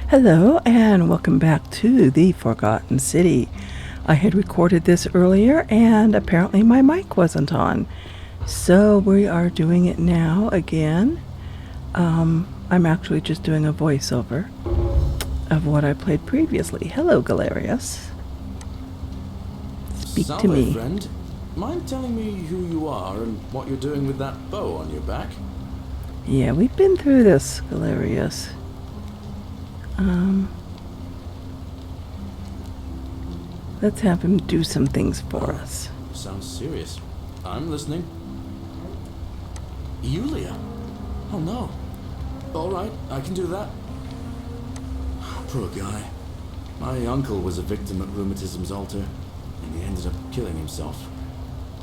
Hello and welcome back to the Forgotten City. I had recorded this earlier and apparently my mic wasn't on. So we are doing it now again. I'm actually just doing a voiceover of what I played previously. Hello, Galerius. Speak to me. Friend. Mind telling me who you are and what you're doing with that bow on your back? Yeah, we've been through this, Galerius. Let's have him do some things for us. Sounds serious. I'm listening. Yulia? Oh no. Alright, I can do that. Poor guy. My uncle was a victim at rheumatism's altar, and he ended up killing himself.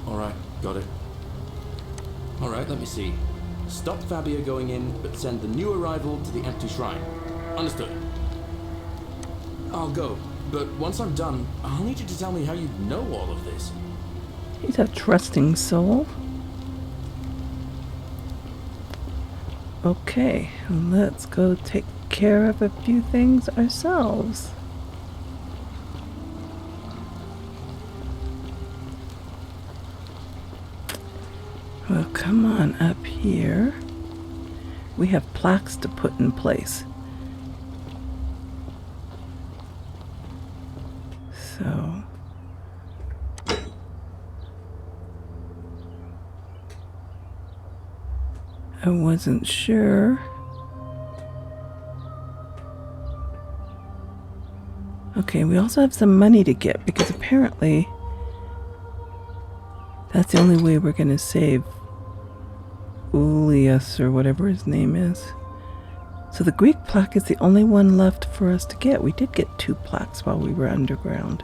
Alright, got it. Alright, let me see. Stop Fabia going in, but send the new arrival to the empty shrine. Understood. I'll go, but once I'm done, I'll need you to tell me how you know all of this. He's a trusting soul. Okay, let's go take care of a few things ourselves. Well, come on up here. We have plaques to put in place. So I wasn't sure. Okay, we also have some money to get because apparently that's the only way we're going to save Ulius or whatever his name is. So the Greek plaque is the only one left for us to get. We did get 2 plaques while we were underground.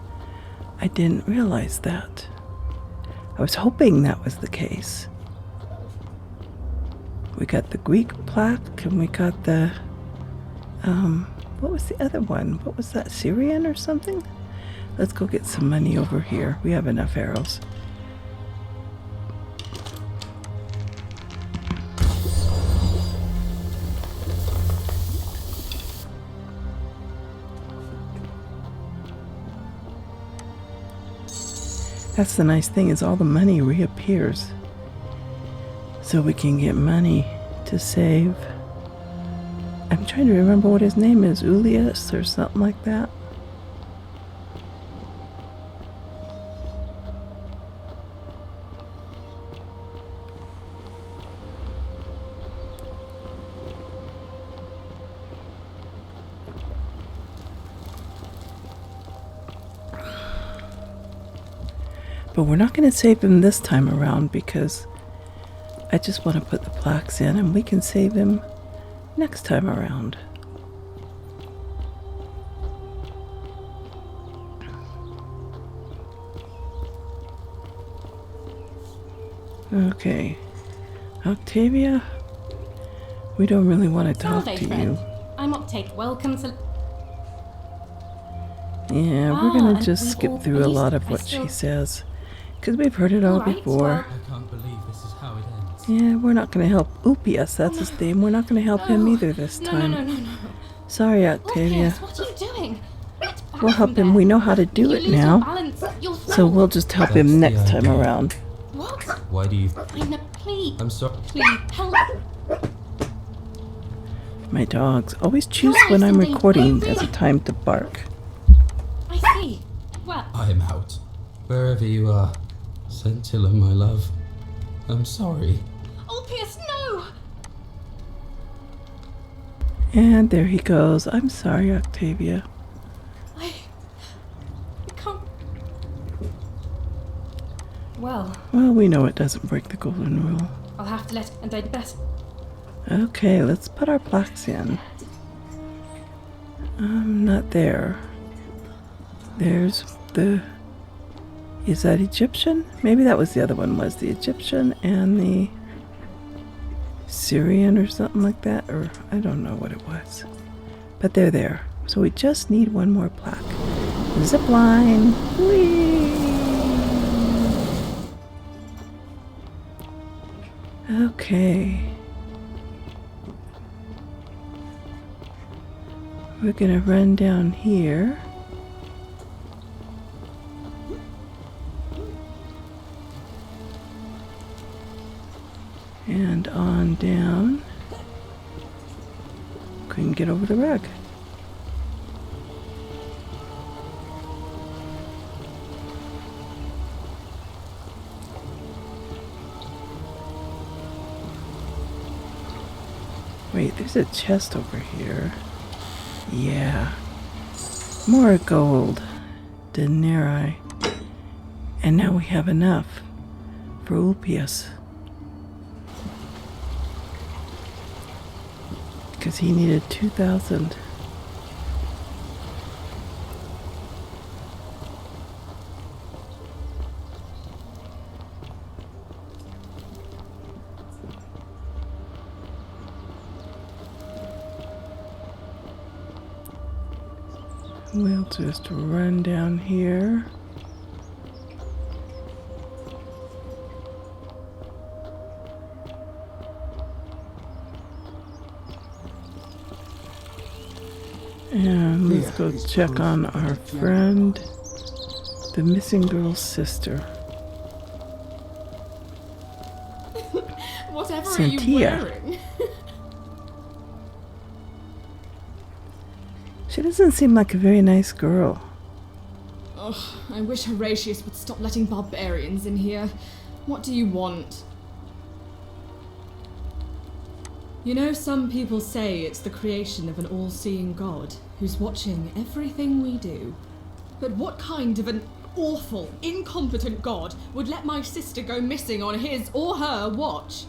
I didn't realize that. I was hoping that was the case. We got the Greek plaque and we got the, what was the other one? What was that, Syrian or something? Let's go get some money over here. We have enough arrows. That's the nice thing, is all the money reappears. So we can get money to save. I'm trying to remember what his name is, Ulius or something like that. But we're not going to save him this time around because I just want to put the plaques in and we can save him next time around. Okay. Octavia, we don't really want to talk to you. I'm Octave. Welcome to... Yeah, we're going to just skip through a lot of what she says. Because we've heard it all before. Well, I can't believe this is how it ends. Yeah, we're not going to help Upius, that's his name. We're not going to help him either this time. No. Sorry, Octavia. Upius, what are you doing? We'll help him. We know how to do it now. So we'll just help him next time around. What? Why do you... Please. I'm sorry. Please, help. My dogs always choose when I'm recording as a time to bark. I see. Well... I'm out. Wherever you are. Scintilla, my love. I'm sorry. Upius, no! And there he goes. I'm sorry, Octavia. I can't... Well, we know it doesn't break the golden rule. I'll have to let and do the best. Okay, let's put our plaques in. Not there. There's the... Is that Egyptian? Maybe that was the other one, was the Egyptian and the Syrian or something like that, or I don't know what it was. But they're there. So we just need one more plaque. Zip line. Whee! Okay. We're gonna run down here. And on down. Couldn't get over the rug. Wait, there's a chest over here. Yeah. More gold. Denarii. And now we have enough for Ulpius. Because he needed 2,000. We'll just run down here. And let's go check on our friend, the missing girl's sister. Whatever are Cynthia. you wearing? She doesn't seem like a very nice girl. Oh, I wish Horatius would stop letting barbarians in here. What do you want? You know, some people say it's the creation of an all-seeing god who's watching everything we do. But what kind of an awful, incompetent god would let my sister go missing on his or her watch?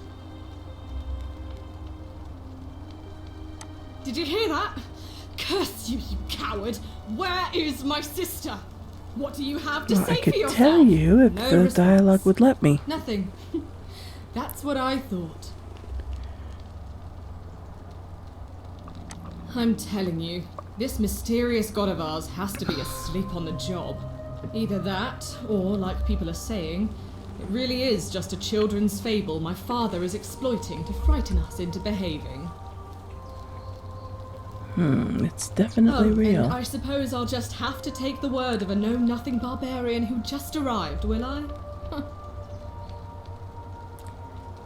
Did you hear that? Curse you, you coward! Where is my sister? What do you have to Well, say I for could yourself? tell you if No the response. dialogue would let me. Nothing. That's what I thought. I'm telling you, this mysterious god of ours has to be asleep on the job. Either that, or, like people are saying, it really is just a children's fable my father is exploiting to frighten us into behaving. It's definitely real. And I suppose I'll just have to take the word of a know-nothing barbarian who just arrived, will I?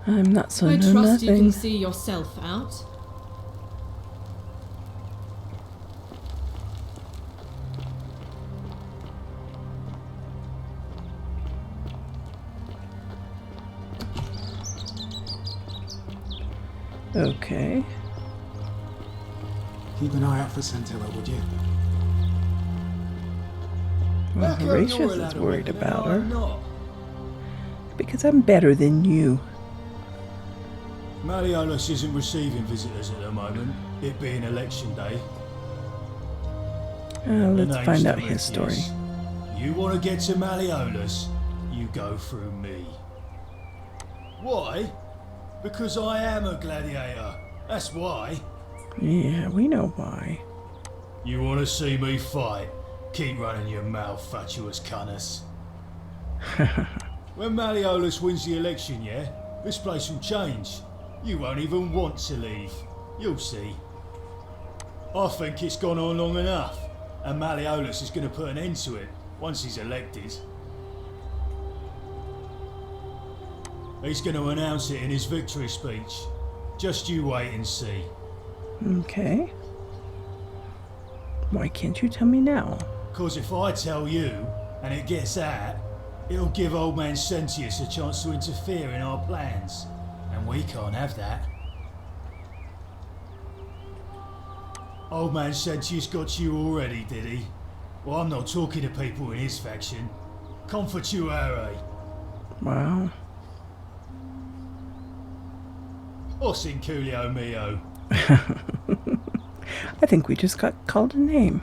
I'm not so I know trust you nothing. can see yourself out. Okay. Keep an eye out for Scintilla, would you? Well, How come Horatius you're is allowed to worried reckon about and I'm her. not? Because I'm better than you. Malleolus isn't receiving visitors at the moment, it being election day. The Let's name's find out his Domitius. story. You want to get to Malleolus, you go through me. Why? Because I am a gladiator. That's why. Yeah, we know why. You want to see me fight? Keep running your mouth, fatuous cunners. When Malleolus wins the election, yeah, this place will change. You won't even want to leave. You'll see. I think it's gone on long enough, and Malleolus is going to put an end to it once he's elected. He's going to announce it in his victory speech. Just you wait and see. Okay. Why can't you tell me now? 'Cause if I tell you, and it gets out, it'll give old man Sentius a chance to interfere in our plans. And we can't have that. Old man Sentius got you already, did he? Well, I'm not talking to people in his faction. Confituare. Wow. Os in Coolio mio. I think we just got called a name.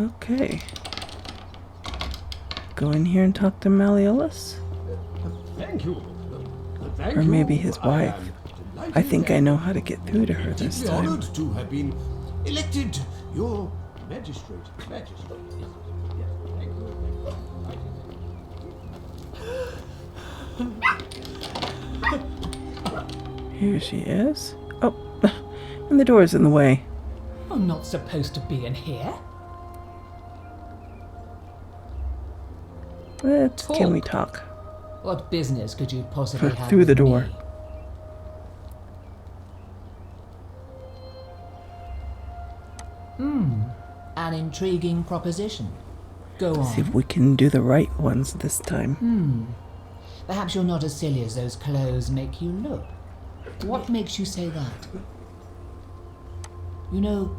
Okay. Go in here and talk to Malleolus? Thank you. Thank Or maybe you. his I wife. am delighted I think I and know how to get through to her this deeply time. honored to have been elected your magistrate. Magistrate. Yes, thank you. Here she is. Oh, And the door's in the way. I'm not supposed to be in here. Can we talk? What business could you possibly have Through with the door. me? An intriguing proposition. Go on. See if we can do the right ones this time. Perhaps you're not as silly as those clothes make you look. What makes you say that? You know,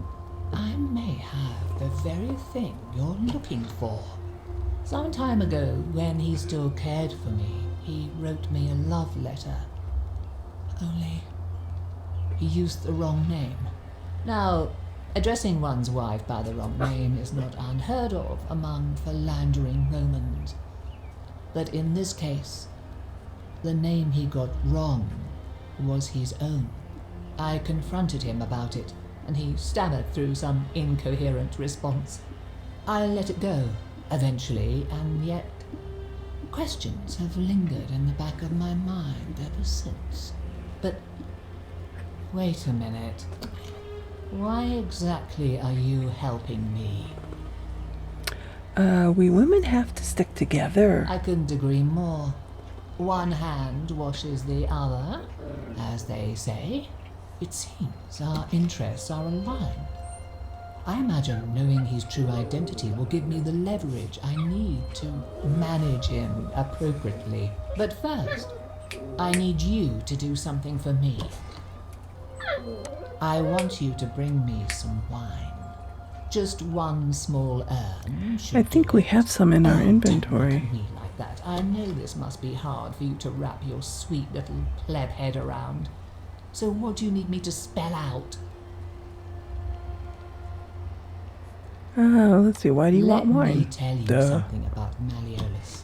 I may have the very thing you're looking for. Some time ago, when he still cared for me, he wrote me a love letter. Only, he used the wrong name. Now, addressing one's wife by the wrong name is not unheard of among philandering Romans. But in this case, the name he got wrong was his own. I confronted him about it, and he stammered through some incoherent response. I let it go, eventually, and yet questions have lingered in the back of my mind ever since. But wait a minute. Why exactly are you helping me? We women have to stick together. I couldn't agree more. One hand washes the other, as they say. It seems our interests are aligned. I imagine knowing his true identity will give me the leverage I need to manage him appropriately. But first, I need you to do something for me. I want you to bring me some wine. Just one small urn should I think do we it. have some in our Don't inventory. look at me like that. I know this must be hard for you to wrap your sweet little pleb head around. So what do you need me to spell out? Let's see. Why do you Let want me wine? tell you Duh. something about Malleolus.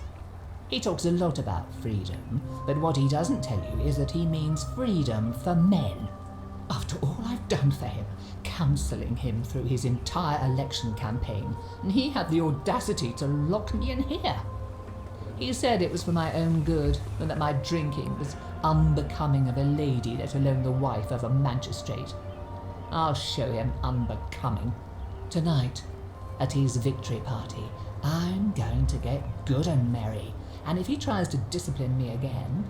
He talks a lot about freedom, but what he doesn't tell you is that he means freedom for men. After all I've done for him, counselling him through his entire election campaign, and he had the audacity to lock me in here. He said it was for my own good, and that my drinking was unbecoming of a lady, let alone the wife of a magistrate. I'll show him unbecoming. Tonight, at his victory party, I'm going to get good and merry, and if he tries to discipline me again,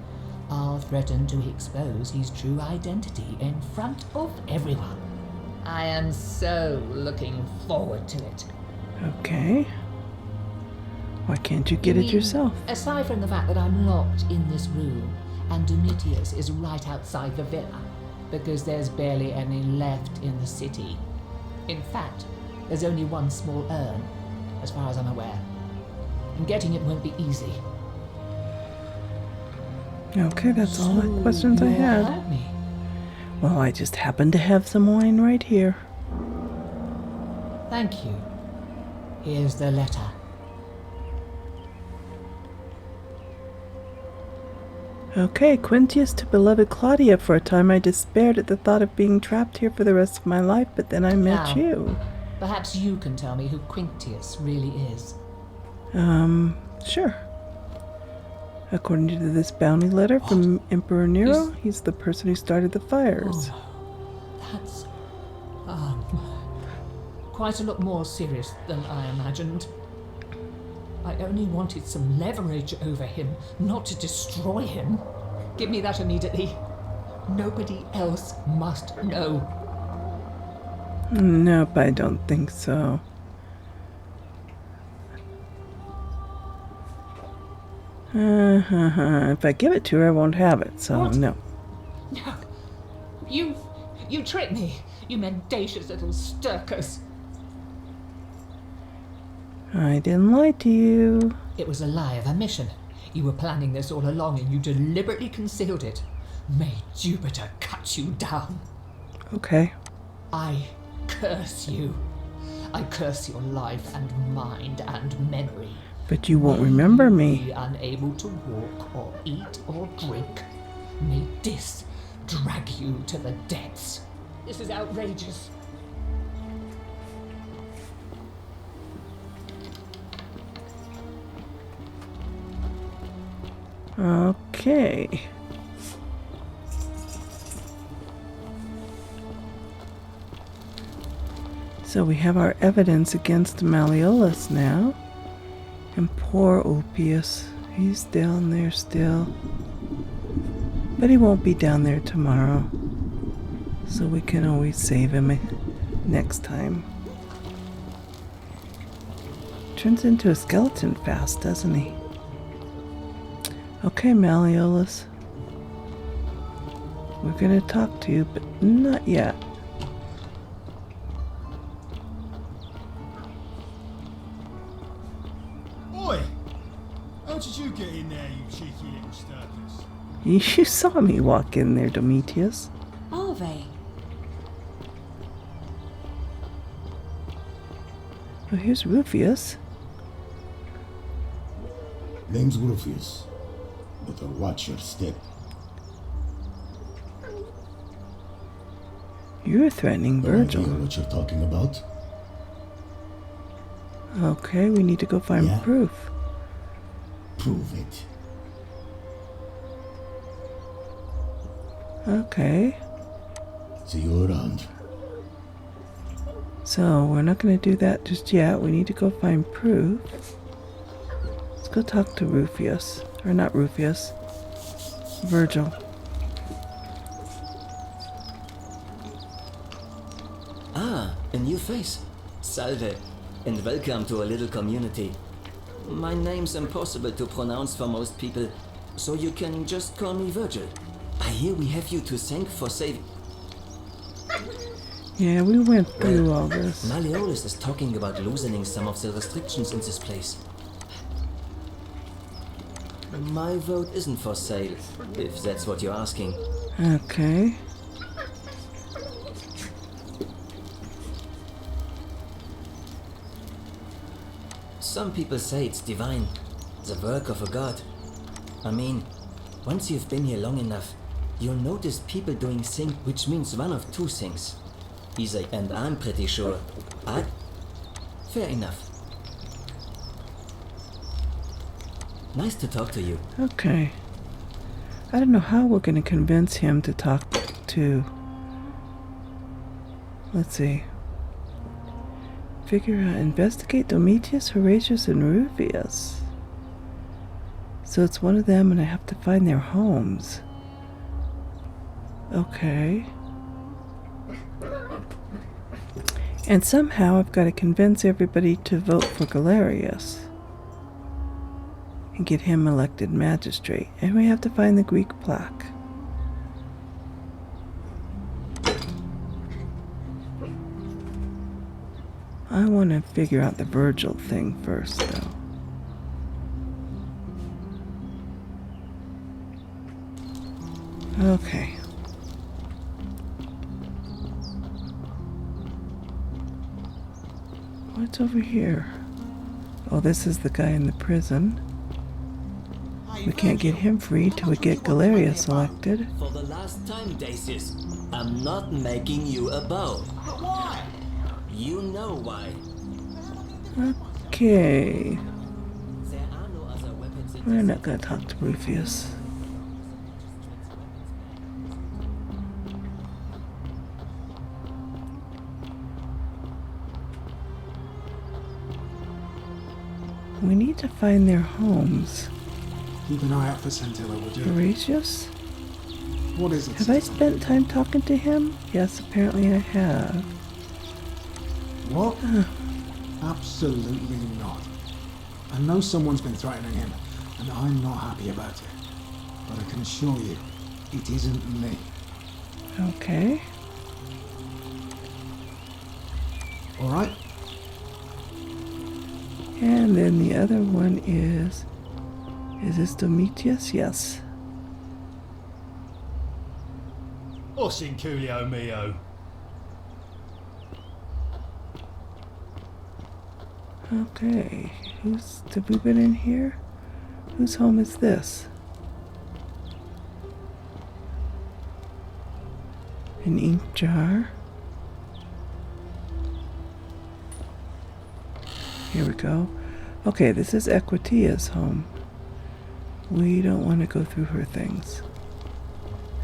I'll threaten to expose his true identity in front of everyone. I am so looking forward to it. Okay. Why can't you get You it mean, yourself? Aside from the fact that I'm locked in this room, and Domitius is right outside the villa, because there's barely any left in the city. In fact, there's only one small urn, as far as I'm aware. And getting it won't be easy. Okay, that's all the So questions I you'll had. help me. Well, I just happen to have some wine right here. Thank you. Here's the letter. Okay, Quintius to beloved Claudia. For a time I despaired at the thought of being trapped here for the rest of my life, but then I met Now, you. Perhaps you can tell me who Quintius really is. Sure. According to this bounty letter from Emperor Nero, he's the person who started the fires. That's quite a lot more serious than I imagined. I only wanted some leverage over him, not to destroy him. Give me that immediately. Nobody else must know. Nope, I don't think so. If I give it to her, I won't have it, so What? no. No. You tricked me, you mendacious little stirkers. I didn't lie to you. It was a lie of a mission. You were planning this all along and you deliberately concealed it. May Jupiter cut you down. Okay. I curse you. I curse your life and mind and memory. But you won't remember me. Be unable to walk or eat or drink. May this drag you to the depths. This is outrageous. Okay. So we have our evidence against Malleolus now. And poor Ulpius, he's down there still. But he won't be down there tomorrow. So we can always save him next time. Turns into a skeleton fast, doesn't he? Okay, Malleolus. We're gonna talk to you, but not yet. Oi! How did you get in there, you cheeky little sturkers? You saw me walk in there, Domitius. Are they? Oh, here's Rufius. Name's Rufius, but watch your step. You're threatening No Virgil. idea what you're talking about? Okay, we need to go find Yeah. proof. Prove it. Okay. See you around. So, we're not going to do that just yet. We need to go find proof. Let's go talk to Rufius. Or not Rufius. Virgil. Ah, a new face. Salve, and welcome to a little community. My name's impossible to pronounce for most people, so you can just call me Virgil. I hear we have you to thank for saving. Yeah, we went through all this. Malleolus is talking about loosening some of the restrictions in this place. My vote isn't for sale, if that's what you're asking. Okay. Some people say it's divine, the work of a god. I mean, once you've been here long enough, you'll notice people doing things, which means one of two things. Either, and I'm pretty sure, fair enough. Nice to talk to you. Okay. I don't know how we're going to convince him to talk to... Let's see. Figure out, investigate Domitius, Horatius, and Rufius. So it's one of them and I have to find their homes. Okay. And somehow I've got to convince everybody to vote for Galerius. And get him elected magistrate. And we have to find the Greek plaque. I want to figure out the Virgil thing first, though. Okay. What's over here? Oh, this is the guy in the prison. We can't get him free till we get Galerius elected. For the last time, Dacius, I'm not making you a bow. But why? You know why. Okay. There are no other weapons in We're this not gonna talk to Rufius. We need to find their homes. Keep an eye out for Scintilla, would you? Horatius? What is it? Have I spent time talking to him? Yes, apparently I have. What? Absolutely not. I know someone's been threatening him, and I'm not happy about it. But I can assure you, it isn't me. Okay. Alright? And then the other one is this Domitius? Yes. Os in Coolio mio. Okay. Did we been in here? Whose home is this? An ink jar. Here we go. Okay, this is Equitia's home. We don't want to go through her things.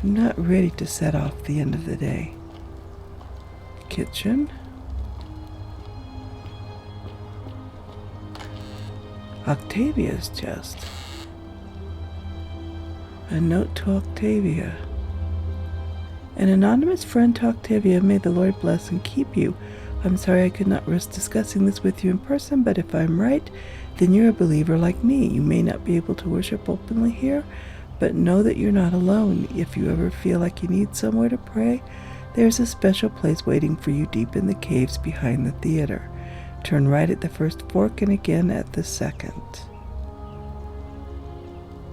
I'm not ready to set off the end of the day. Kitchen. Octavia's chest. A note to Octavia. An anonymous friend to Octavia, may the Lord bless and keep you. I'm sorry I could not risk discussing this with you in person, but if I'm right, then you're a believer like me. You may not be able to worship openly here, but know that you're not alone. If you ever feel like you need somewhere to pray, there's a special place waiting for you deep in the caves behind the theater. Turn right at the first fork and again at the second.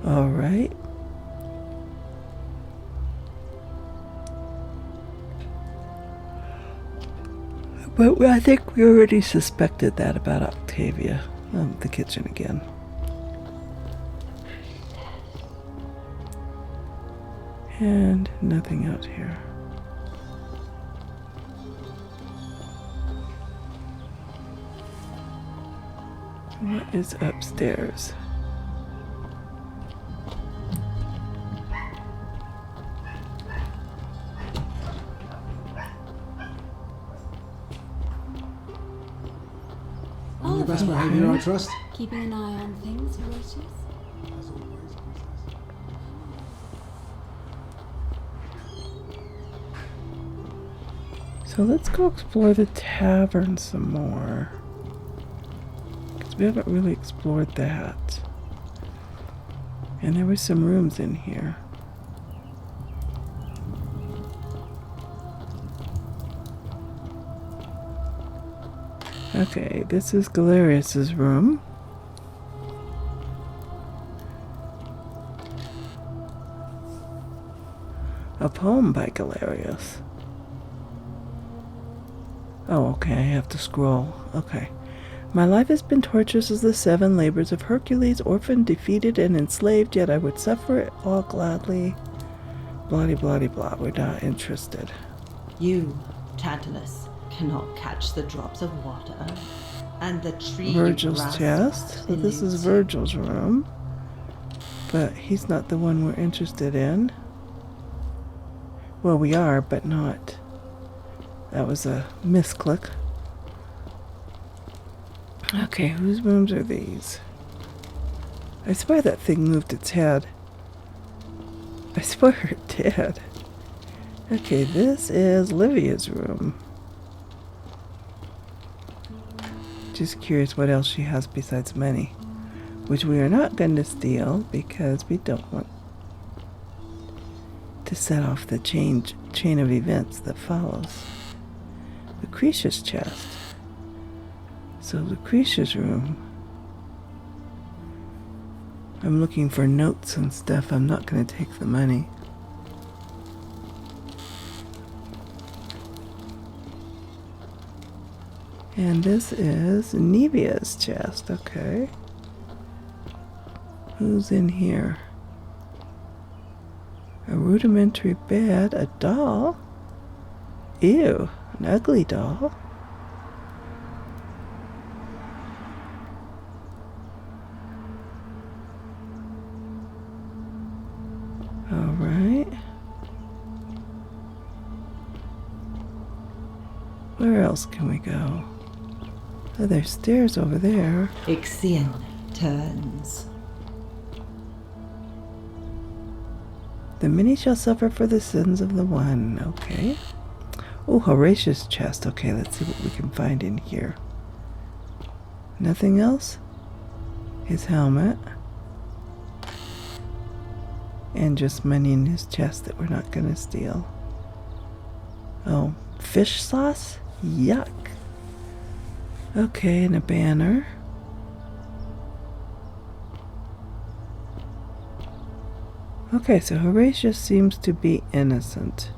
All right. But I think we already suspected that about Octavia. The kitchen again. And nothing out here. What is upstairs? On your best behavior, I trust. Keeping an eye on things, Horatius? As always, princess. So let's go explore the tavern some more. Because we haven't really explored that. And there were some rooms in here. Okay, this is Galerius's room. A poem by Galerius. Oh, okay, I have to scroll. Okay. My life has been torturous as the 7 labors of Hercules, orphaned, defeated, and enslaved, yet I would suffer it all gladly. Blah, blah, blah. We're not interested. You, Tantalus, cannot catch the drops of water, and the tree Virgil's grasped chest. So this is Virgil's room. But he's not the one we're interested in. Well, we are, but not. That was a misclick. Okay, whose rooms are these? I swear that thing moved its head. I swear it did. Okay, this is Livia's room. Just curious what else she has besides money. Which we are not going to steal because we don't want to set off the chain of events that follows. Lucretia's chest. So Lucretia's room. I'm looking for notes and stuff. I'm not going to take the money. And this is Nevia's chest. Okay. Who's in here? A rudimentary bed, a doll. Ew, an ugly doll. All right. Where else can we go? Oh, there's stairs over there. Ixion turns. The many shall suffer for the sins of the one. Okay. Oh, Horatius' chest. Okay, let's see what we can find in here. Nothing else? His helmet. And just money in his chest that we're not going to steal. Oh, fish sauce? Yuck. Okay, and a banner. Okay, so Horatius seems to be innocent.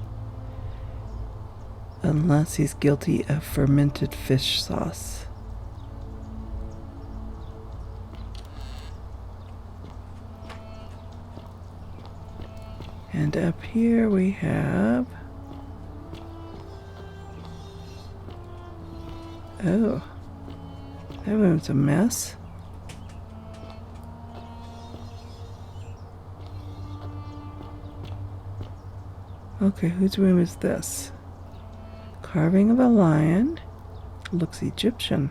Unless he's guilty of fermented fish sauce. And up here we have... Oh, that room's a mess. Okay, whose room is this? Carving of a lion. Looks Egyptian.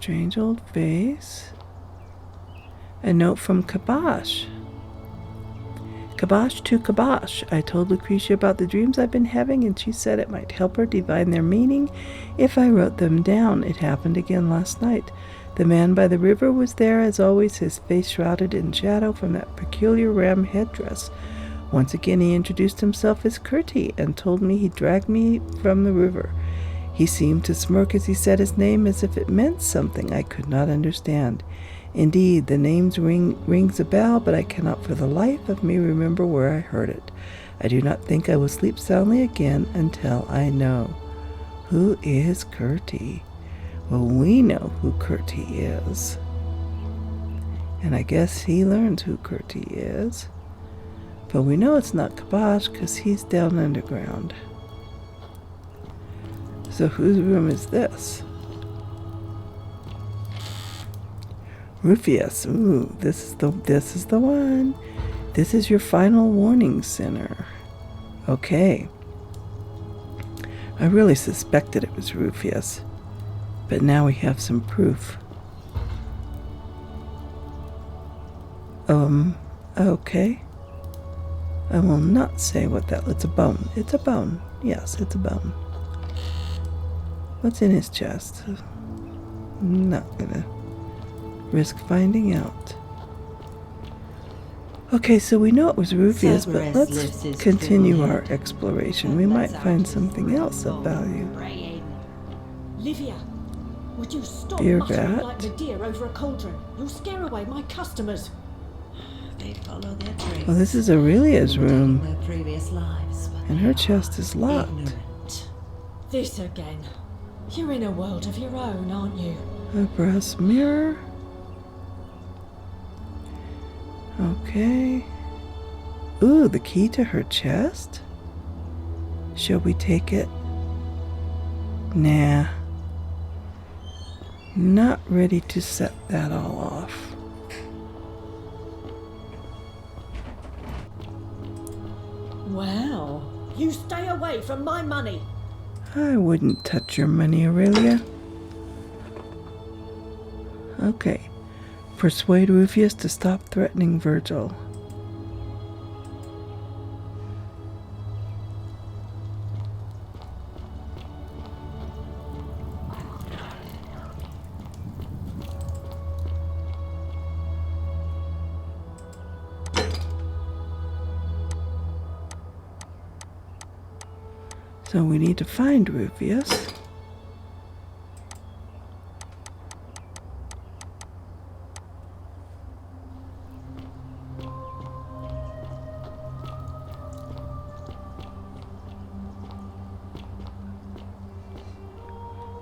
Strange old face. A note from Kabosh. Kabosh to Kabosh. I told Lucretia about the dreams I've been having, and she said it might help her divine their meaning if I wrote them down. It happened again last night. The man by the river was there, as always, his face shrouded in shadow from that peculiar ram headdress. Once again he introduced himself as Curti and told me he'd dragged me from the river. He seemed to smirk as he said his name, as if it meant something I could not understand. Indeed, the name rings a bell, but I cannot for the life of me remember where I heard it. I do not think I will sleep soundly again until I know. Who is Curti? Well, we know who Curti is. And I guess he learns who Curti is. But we know it's not Kabosh because he's down underground. So whose room is this? Rufius. Ooh, this is the one. This is your final warning center. Okay. I really suspected it was Rufius, but now we have some proof. Okay. I will not say what that... It's a bone. It's a bone. Yes, it's a bone. What's in his chest? Not gonna risk finding out. Okay, so we know it was Rufius, but let's continue our exploration. We might find something else of value. Livia, would you stop Ear muttering bat. like the deer over a cauldron? You'll scare away my customers. They follow their dreams. Well, this is Aurelia's room, Their previous lives, but and her chest is locked. ignorant. This again. You're in a world of your own, aren't you? A brass mirror. Okay. Ooh, the key to her chest? Shall we take it? Nah. Not ready to set that all off. Well, you stay away from my money. I wouldn't touch your money, Aurelia. Okay. Persuade Rufius to stop threatening Virgil. So we need to find Rufius.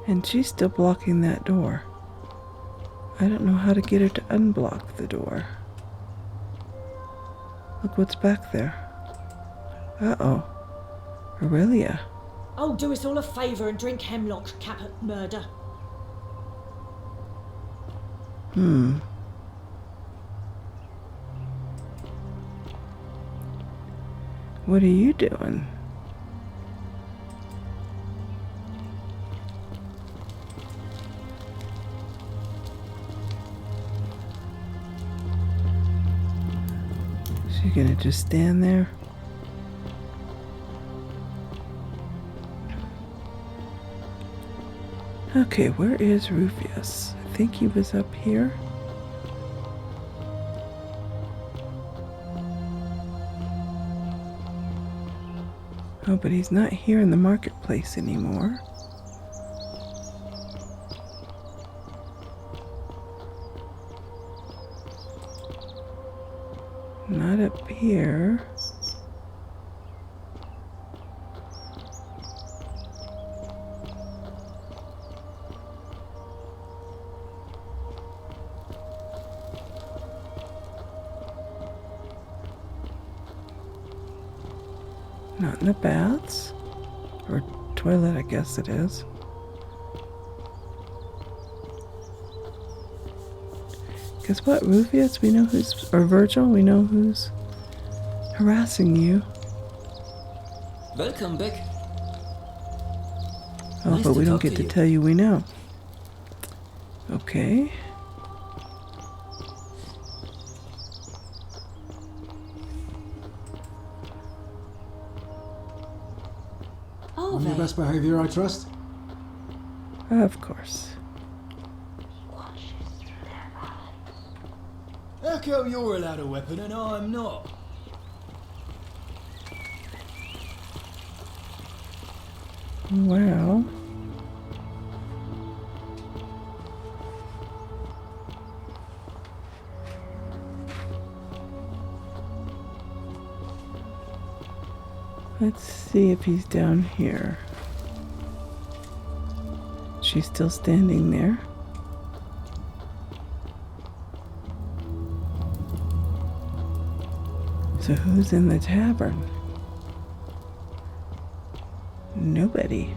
And she's still blocking that door. I don't know how to get her to unblock the door. Look what's back there. Uh-oh. Aurelia. Oh, do us all a favour and drink hemlock, Caput Murder. What are you doing? She's gonna just stand there? Okay, where is Rufius? I think he was up here. Oh, but he's not here in the marketplace anymore. Not up here. Not in the baths. Or toilet, I guess it is. Guess what, Rufius? We know who's... Or Virgil, we know who's harassing you. Welcome back. Oh, Nice but to we don't talk get to to you. tell you we know. Okay. On your best behavior, I trust? Of course. How come you're allowed a weapon and I'm not? Well. Let's see if he's down here. She's still standing there. So who's in the tavern? Nobody.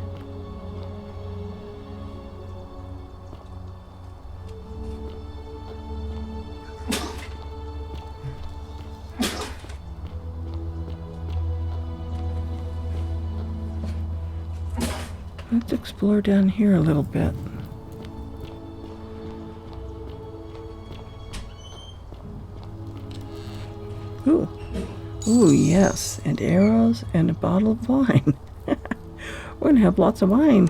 Let's explore down here a little bit. Ooh. Ooh, yes. And arrows and a bottle of wine. We're gonna have lots of wine.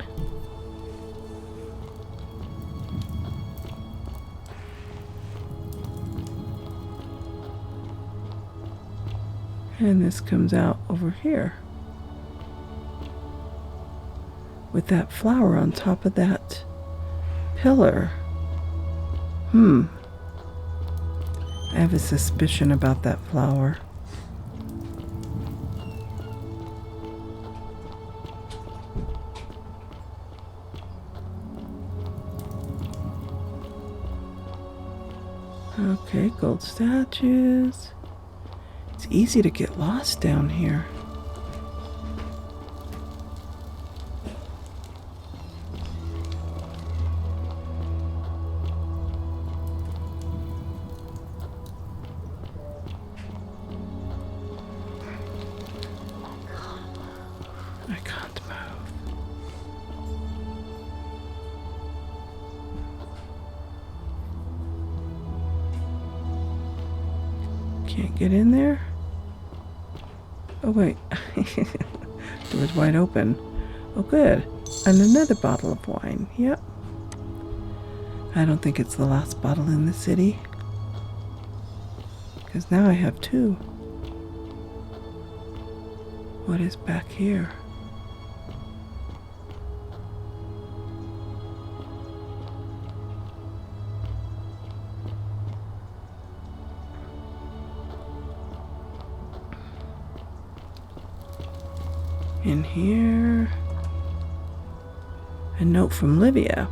And this comes out over here. With that flower on top of that pillar. I have a suspicion about that flower. Okay, gold statues. It's easy to get lost down here. I can't move. Can't get in there? Oh wait, door's wide open. Oh good, and another bottle of wine, yep. I don't think it's the last bottle in the city. Because now I have two. What is back here? In here, a note from Livia.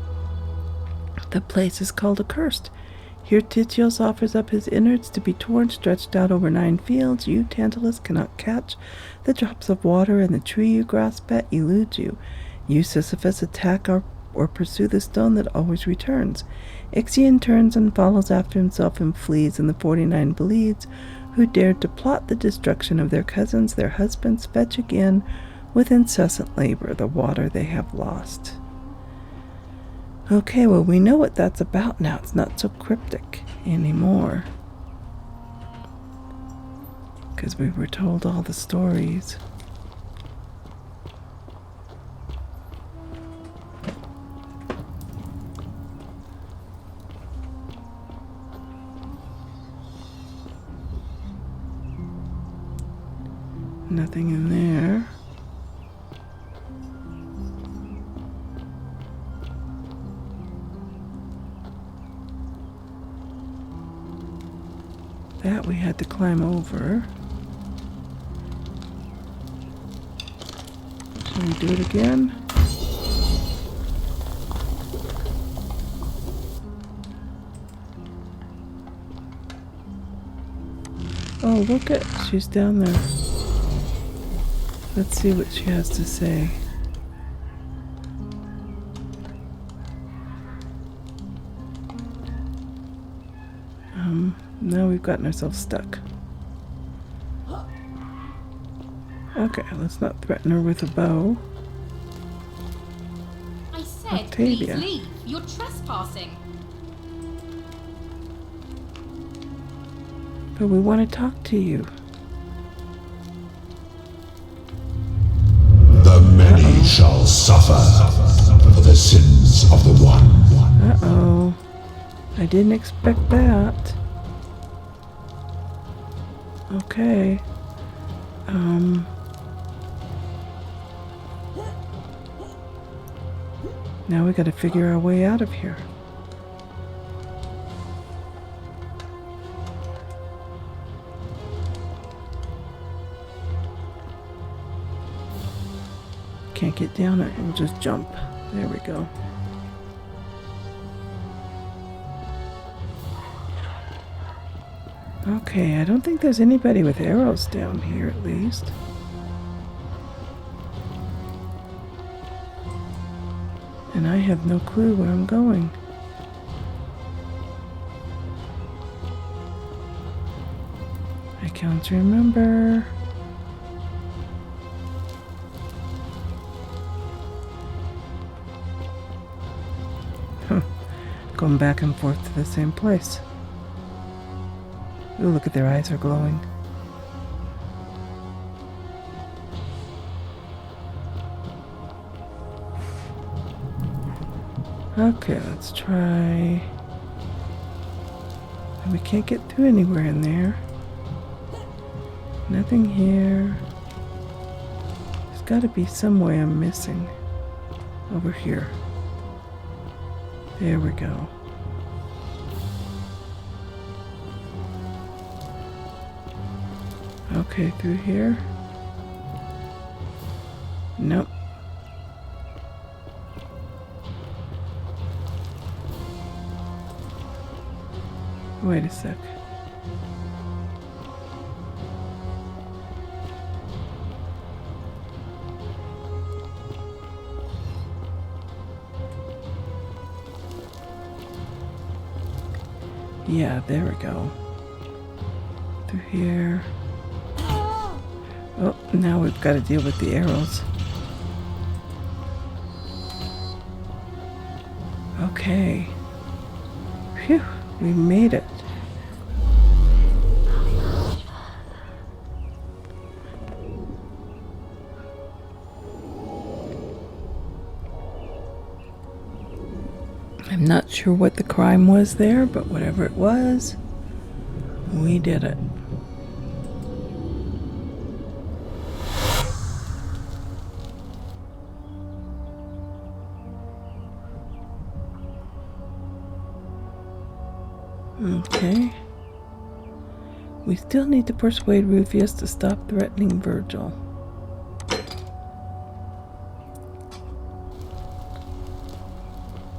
The place is called Accursed. Here Titios offers up his innards to be torn, stretched out over 9 fields. You, Tantalus, cannot catch the drops of water, and the tree you grasp at eludes you. You, Sisyphus, attack or pursue the stone that always returns. Ixion turns and follows after himself and flees, and the 49 Bleeds, who dared to plot the destruction of their cousins, their husbands, fetch again with incessant labor the water they have lost. Okay, well, we know what that's about now. It's not so cryptic anymore. Because we were told all the stories. Nothing in there. That we had to climb over. Shall we do it again? Oh, look at, she's down there. Let's see what she has to say. Now we've gotten ourselves stuck. Okay, let's not threaten her with a bow. I said, Octavia. please leave. You're trespassing. But we want to talk to you. The many shall suffer for the sins of the one. Uh-oh. I didn't expect that. Okay. Now we gotta figure our way out of here. Can't get down it, we'll just jump. There we go. Okay, I don't think there's anybody with arrows down here at least. And I have no clue where I'm going. I can't remember. Going back and forth to the same place. Ooh, look at their eyes are glowing. Okay, let's try. We can't get through anywhere in there. Nothing here. There's got to be some way I'm missing. Over here. There we go. Okay, through here. Nope. Wait a sec. Yeah, there we go. Through here. Oh, now we've got to deal with the arrows. Okay. Phew, we made it. I'm not sure what the crime was there, but whatever it was, we did it. Okay. We still need to persuade Rufius to stop threatening Virgil.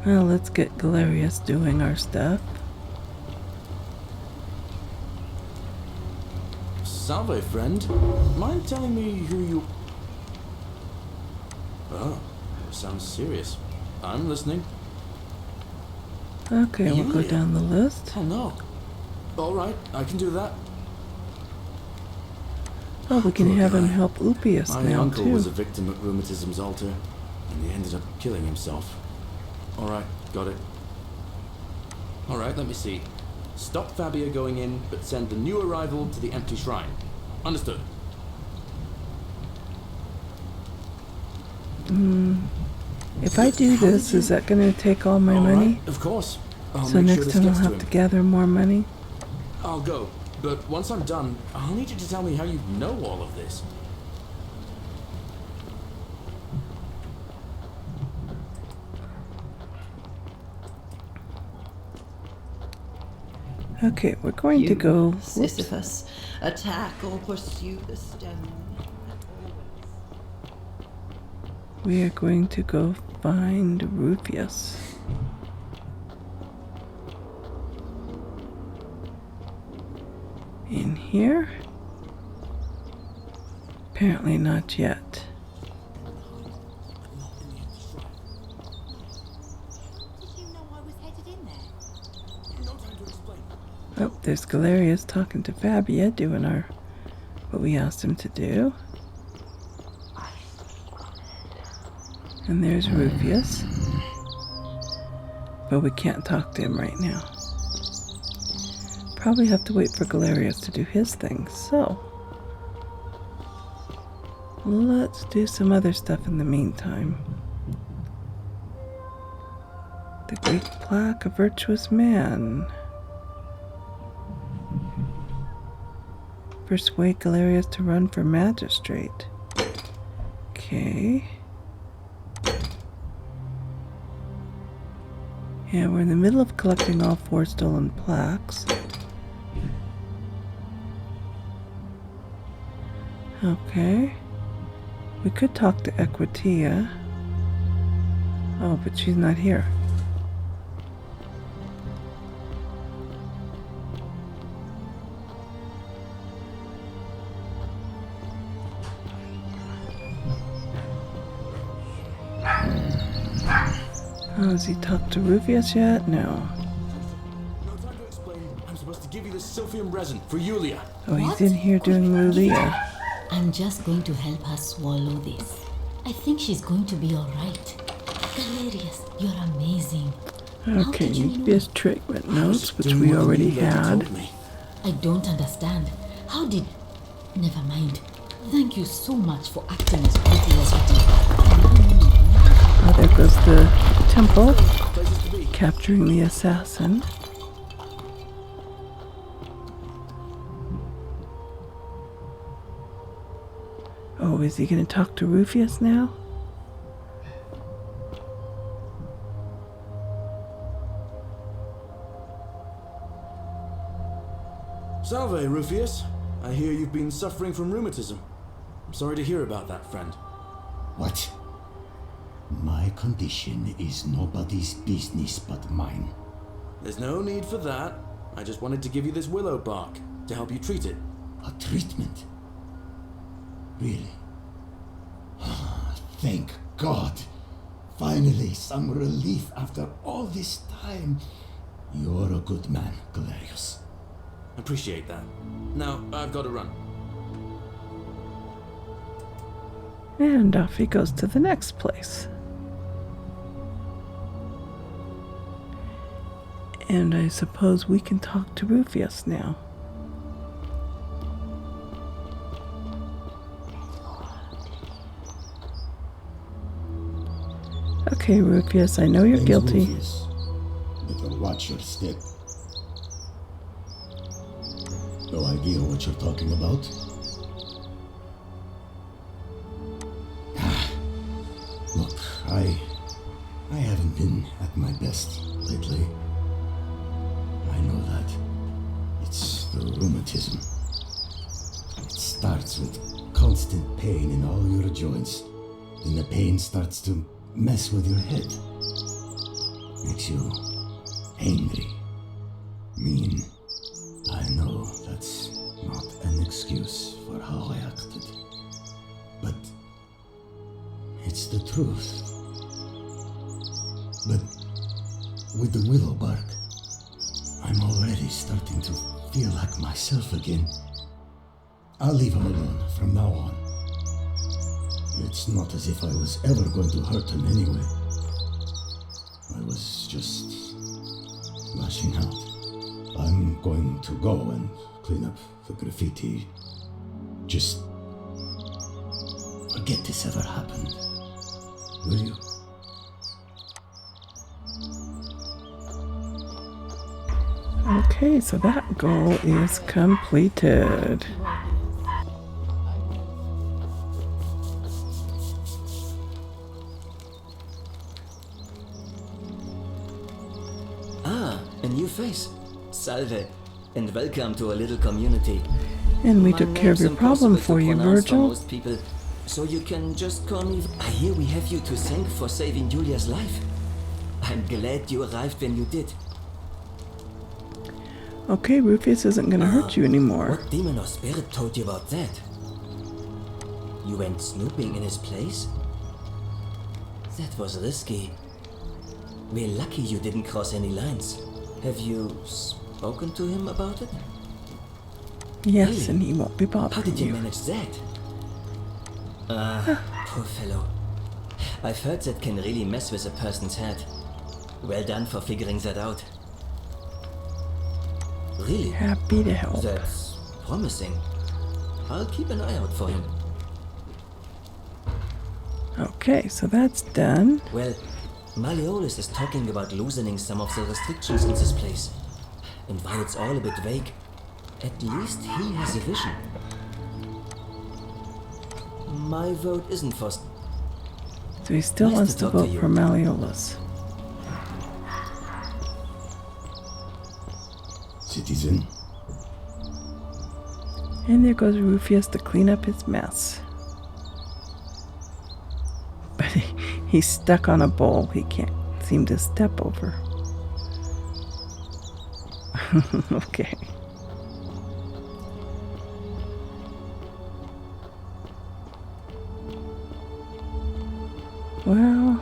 Well, let's get Galerius doing our stuff. Salve, friend. Mind telling me who you... Oh, sounds serious. I'm listening. Okay, we'll go down the list. Oh no. Alright, I can do that. Oh, we can Poor have him guy. help Upius My now, uncle too. was a victim at rheumatism's altar, and he ended up killing himself. Alright, got it. Alright, let me see. Stop Fabia going in, but send the new arrival to the empty shrine. Understood. If I do this, is that going to take all my money? Of course. So next time I'll have to gather more money? I'll go, but once I'm done, I'll need you to tell me how you know all of this. Okay, we're going to go... Sisyphus, attack or pursue the stone. We are going to go find Rufius. In here? Apparently not yet. Oh, there's Galerius talking to Fabia, doing what we asked him to do. And there's Rufius. But we can't talk to him right now. probably have to wait for Galerius to do his thing, so let's do some other stuff in the meantime. The Greek plaque, a virtuous man. Persuade Galerius to run for magistrate. Okay. Yeah, we're in the middle of collecting all 4 stolen plaques. Okay. We could talk to Equitia. Oh, but she's not here. Oh, has he talked to Rufius yet? No. No time to explain. I'm supposed to give you this silphium resin for Yulia. Oh, he's in here doing Mulia. I'm just going to help her swallow this. I think she's going to be alright. Galerius, you're amazing. Okay, Nucleus treatment notes, which we already had. I don't understand. How did... Never mind. Thank you so much for acting as quickly as you did. Oh, there goes the temple. Capturing the assassin. Oh, is he going to talk to Rufius now? Salve, Rufius. I hear you've been suffering from rheumatism. I'm sorry to hear about that, friend. What? My condition is nobody's business but mine. There's no need for that. I just wanted to give you this willow bark to help you treat it. A treatment? Really? Thank God. Finally, some relief after all this time. You're a good man, Galerius. Appreciate that. Now, I've got to run. And off he goes to the next place. And I suppose we can talk to Rufius now. Okay, Rufius, I know you're guilty. Rufius. Better watch your step. No idea what you're talking about? Look, I haven't been at my best lately. I know that. It's the rheumatism. It starts with constant pain in all your joints. Then the pain starts to mess with your head. Makes you angry, mean. I know that's not an excuse for how I acted. But it's the truth. But with the willow bark, I'm already starting to feel like myself again. I'll leave him alone from now on. It's not as if I was ever going to hurt him anyway. I was just lashing out. I'm going to go and clean up the graffiti. Just forget this ever happened. Will you? Okay, so that goal is completed. Ah, a new face. Salve, and welcome to a little community. And we My took care of name's your problem impossible for to you, pronounce for Virgil. most people, so you can just call me. I hear we have you to thank for saving Julia's life. I'm glad you arrived when you did. Okay, Rufius isn't going to hurt you anymore. What demon or spirit told you about that? You went snooping in his place? That was risky. We're lucky you didn't cross any lines. Have you spoken to him about it? Yes, Really? and he won't be How bothering did you you. manage that? Poor fellow. I've heard that can really mess with a person's head. Well done for figuring that out. Really? Happy to help. That's promising. I'll keep an eye out for him. Okay, so that's done. Well, Malleolus is talking about loosening some of the restrictions in this place. And while it's all a bit vague, at least he has a vision. My vote isn't for... So he still Nice wants to to talk to vote you. for Malleolus. Citizen, And there goes Rufius to clean up his mess. But he's stuck on a bowl he can't seem to step over. Okay. Well,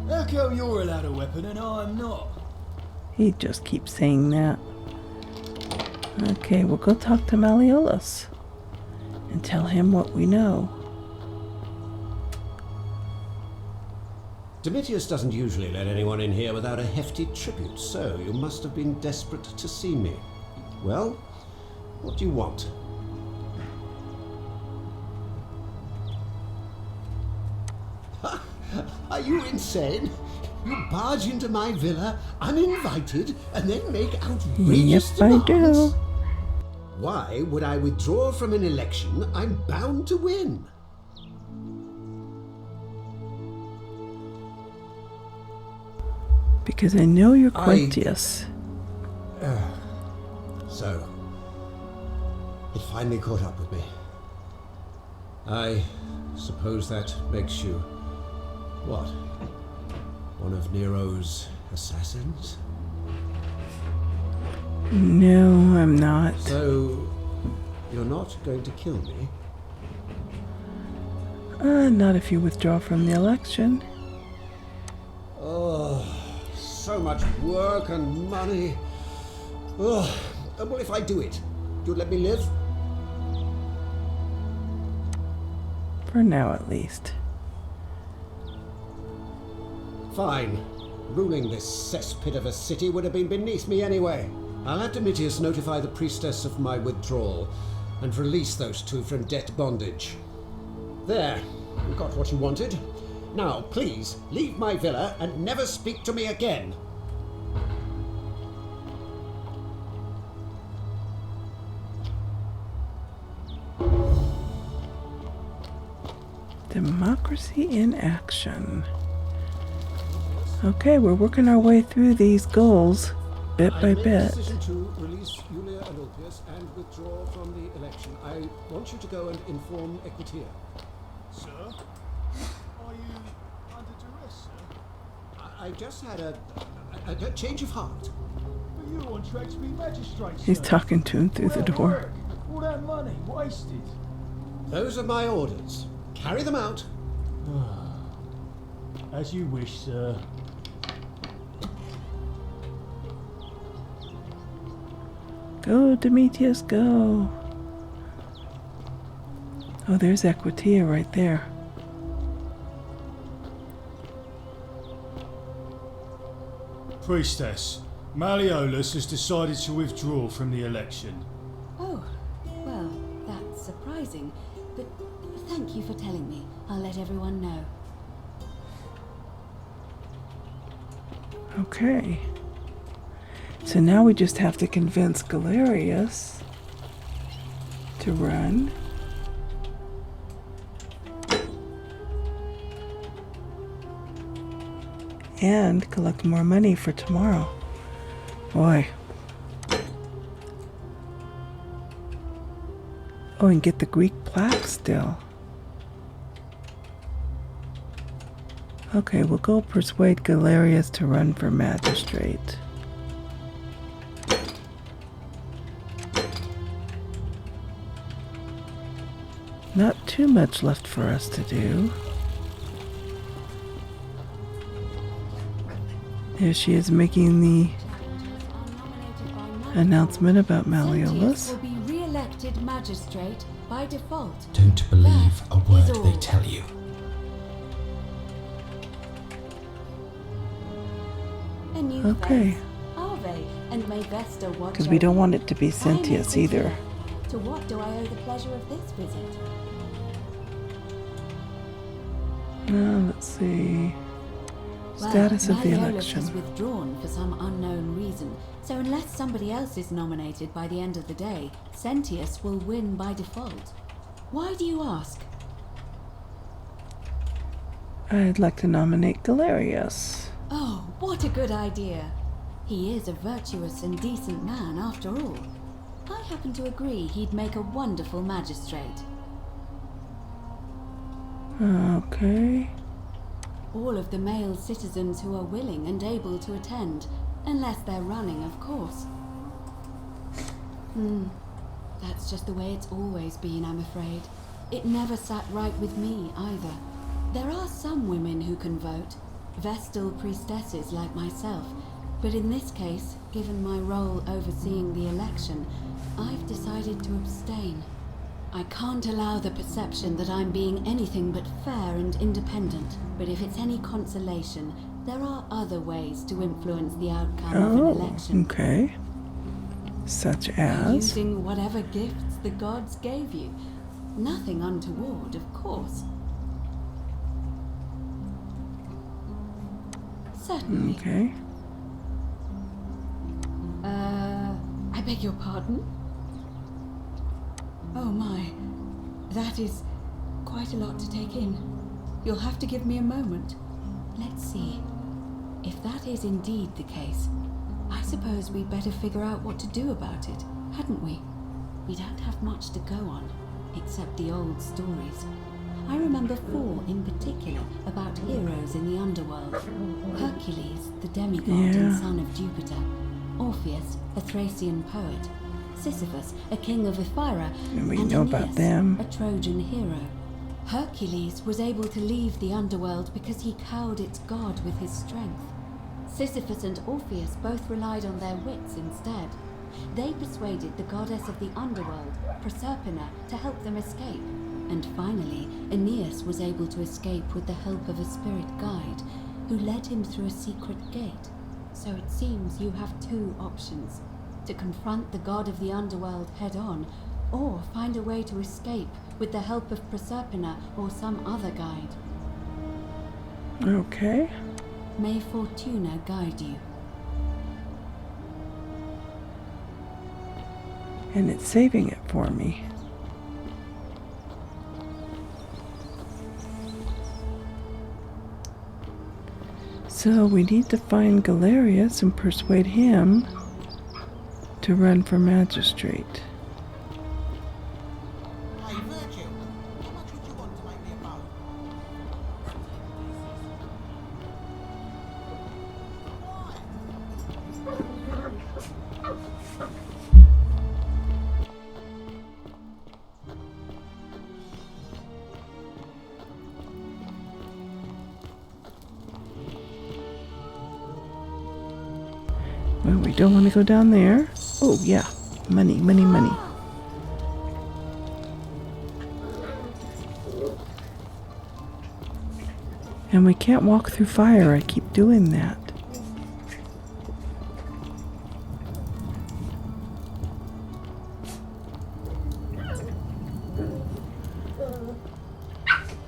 How come you're allowed a weapon and I'm not? he just keeps saying that. Okay, we'll go talk to Malleolus and tell him what we know. Domitius doesn't usually let anyone in here without a hefty tribute, so you must have been desperate to see me. Well, what do you want? Are you insane? You barge into my villa uninvited and then make outrageous Yep, I demands? do. Why would I withdraw from an election I'm bound to win? Because I know you're Quintius. So, it finally caught up with me. I suppose that makes you, what, one of Nero's assassins? No, I'm not. So, you're not going to kill me? Not if you withdraw from the election. Oh, so much work and money. Oh, well, if I do it, you'd let me live? For now, at least. Fine. Ruling this cesspit of a city would have been beneath me anyway. I'll have Domitius notify the priestess of my withdrawal and release those two from debt bondage. There, you got what you wanted. Now, please, leave my villa and never speak to me again. Democracy in action. Okay, we're working our way through these goals, bit by I made a bit. decision to release Julia and Ulpius and withdraw from the election. I want you to go and inform Equitia. Sir? Are you under duress, sir? I just had a change of heart. But you're on track to be magistrate, He's sir. talking to him through All the that door. work, all that money wasted. Those are my orders. Carry them out. As you wish, sir. Go, Domitius, go. Oh, there's Equitia right there. Priestess, Malleolus has decided to withdraw from the election. Oh, well, that's surprising. But thank you for telling me. I'll let everyone know. Okay. So now we just have to convince Galerius to run. And collect more money for tomorrow. Boy. Oh, and get the Greek plaque still. Okay, we'll go persuade Galerius to run for magistrate. Not too much left for us to do. There she is making the announcement about Malleolus. Will be re-elected magistrate by default. Don't believe a word is all. they tell you. their new Okay. face. Ave, and may Vesta watch Because we don't over want you. it to be I am sentience Quintina. either. To what do I owe the pleasure of this visit? Let's see. Well, Status of the Malleolus election. has withdrawn for some unknown reason, so unless somebody else is nominated by the end of the day, Sentius will win by default. Why do you ask? I'd like to nominate Galerius. Oh, what a good idea. He is a virtuous and decent man after all. I happen to agree he'd make a wonderful magistrate. Okay. All of the male citizens who are willing and able to attend, unless they're running, of course. That's just the way it's always been, I'm afraid. It never sat right with me, either. There are some women who can vote, Vestal priestesses like myself, but in this case, given my role overseeing the election, I've decided to abstain. I can't allow the perception that I'm being anything but fair and independent, but if it's any consolation, there are other ways to influence the outcome of an election. Okay. Such By as? using whatever gifts the gods gave you. Nothing untoward, of course. Certainly. Okay. I beg your pardon? Oh my, that is quite a lot to take in. You'll have to give me a moment. Let's see. If that is indeed the case, I suppose we'd better figure out what to do about it, hadn't we? We don't have much to go on, except the old stories. I remember 4 in particular about heroes in the underworld. Hercules, the demigod and son of Jupiter. Orpheus, a Thracian poet. Sisyphus, a king of Ephyra, And we and know Aeneas, about them. a Trojan hero. Hercules was able to leave the underworld because he cowed its god with his strength. Sisyphus and Orpheus both relied on their wits instead. They persuaded the goddess of the underworld, Proserpina, to help them escape. And finally, Aeneas was able to escape with the help of a spirit guide, who led him through a secret gate. So it seems you have 2 options: to confront the god of the underworld head-on, or find a way to escape with the help of Proserpina or some other guide. Okay. May Fortuna guide you. And it's saving it for me. So we need to find Galerius and persuade him to run for magistrate. Well, we don't want to go down there. Oh, yeah. Money, money, money. And we can't walk through fire. I keep doing that.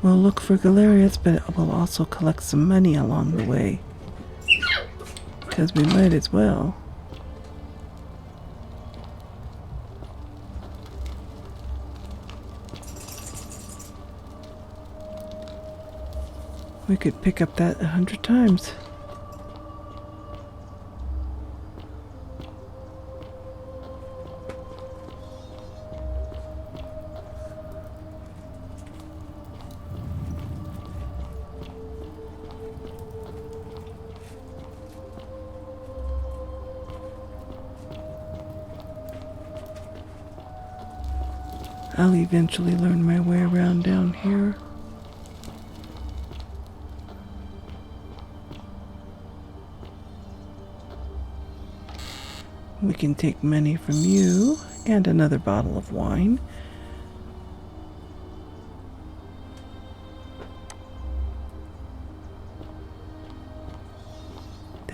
We'll look for Galerius, but we'll also collect some money along the way. Because we might as well. We could pick up that 100 times. I'll eventually learn my way around down here. We can take money from you and another bottle of wine.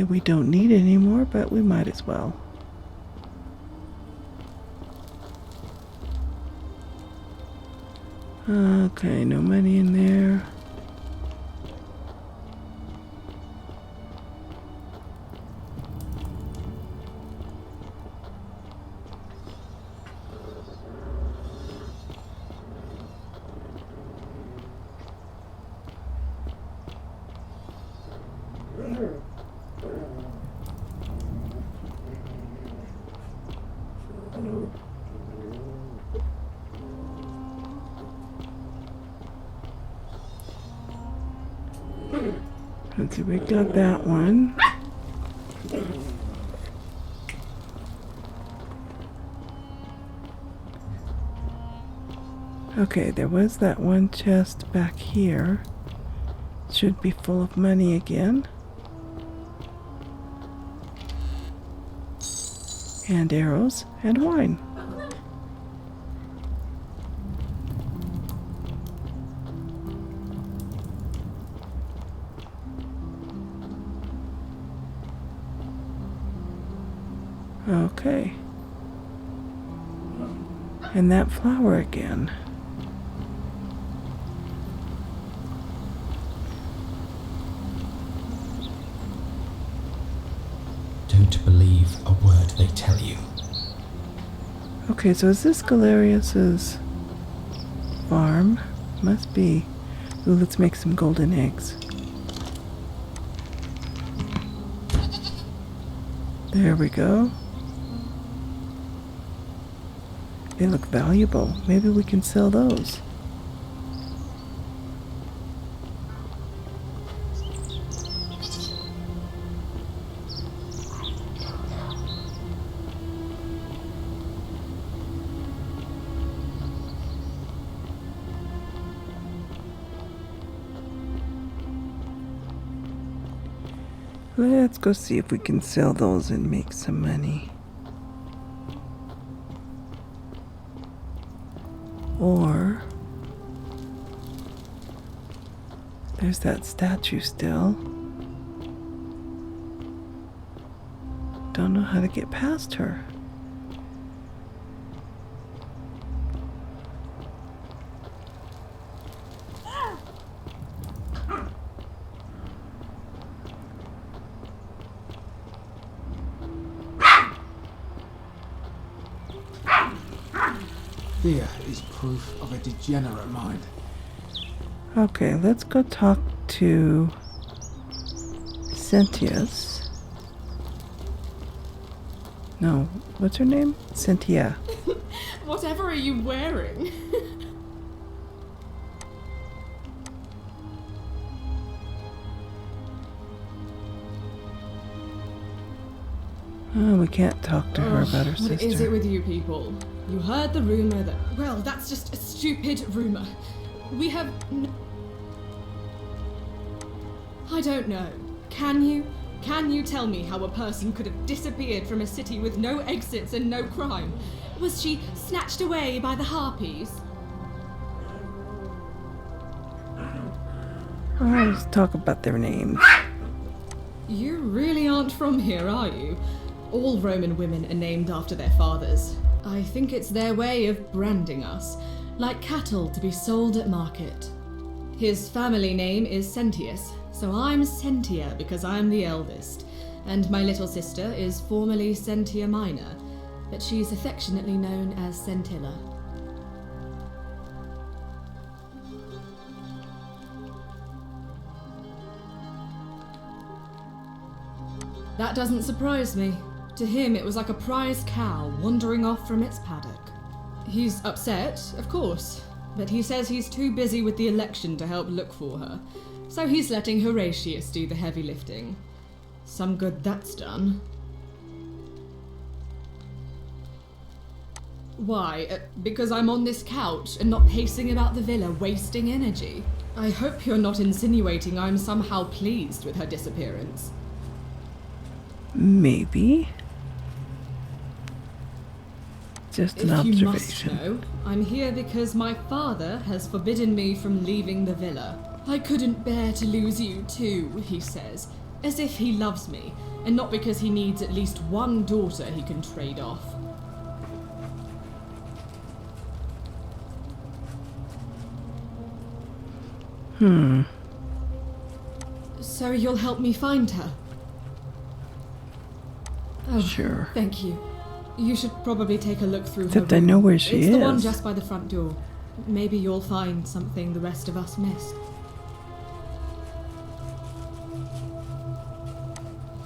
that we don't need anymore, but we might as well. Okay, no money in there. Let's see, we got that one. Okay, there was that one chest back here. Should be full of money again. And arrows and wine. Okay. And that flower again. Don't believe a word they tell you. Okay, so is this Galerius's farm? Must be. Ooh, let's make some golden eggs. There we go. They look valuable. Maybe we can sell those. Let's go see if we can sell those and make some money. Or there's that statue still. Don't know how to get past her. Fear is proof of a degenerate mind. Okay, let's go talk to Cynthia. No, what's her name? Cynthia. Whatever are you wearing? Oh, we can't talk to her about her sister. What is it with you people? You heard the rumor that... Well, that's just a stupid rumor. We have... I don't know. Can you? Can you tell me how a person could have disappeared from a city with no exits and no crime? Was she snatched away by the harpies? Let's talk about their names. You really aren't from here, are you? All Roman women are named after their fathers. I think it's their way of branding us, like cattle to be sold at market. His family name is Sentius, so I'm Sentia because I'm the eldest, and my little sister is formerly Sentia Minor, but she's affectionately known as Sentilla. That doesn't surprise me. To him, it was like a prize cow wandering off from its paddock. He's upset, of course, but he says he's too busy with the election to help look for her, so he's letting Horatius do the heavy lifting. Some good that's done. Why? Because I'm on this couch and not pacing about the villa, wasting energy? I hope you're not insinuating I'm somehow pleased with her disappearance. Maybe. Just an observation. If you must know, I'm here because my father has forbidden me from leaving the villa. I couldn't bear to lose you too, he says, as if he loves me, and not because he needs at least one daughter he can trade off. So you'll help me find her? Oh, Sure. Thank you. You should probably take a look through Except her I room. know where she It's the one is. just by the front door. Maybe you'll find something the rest of us missed.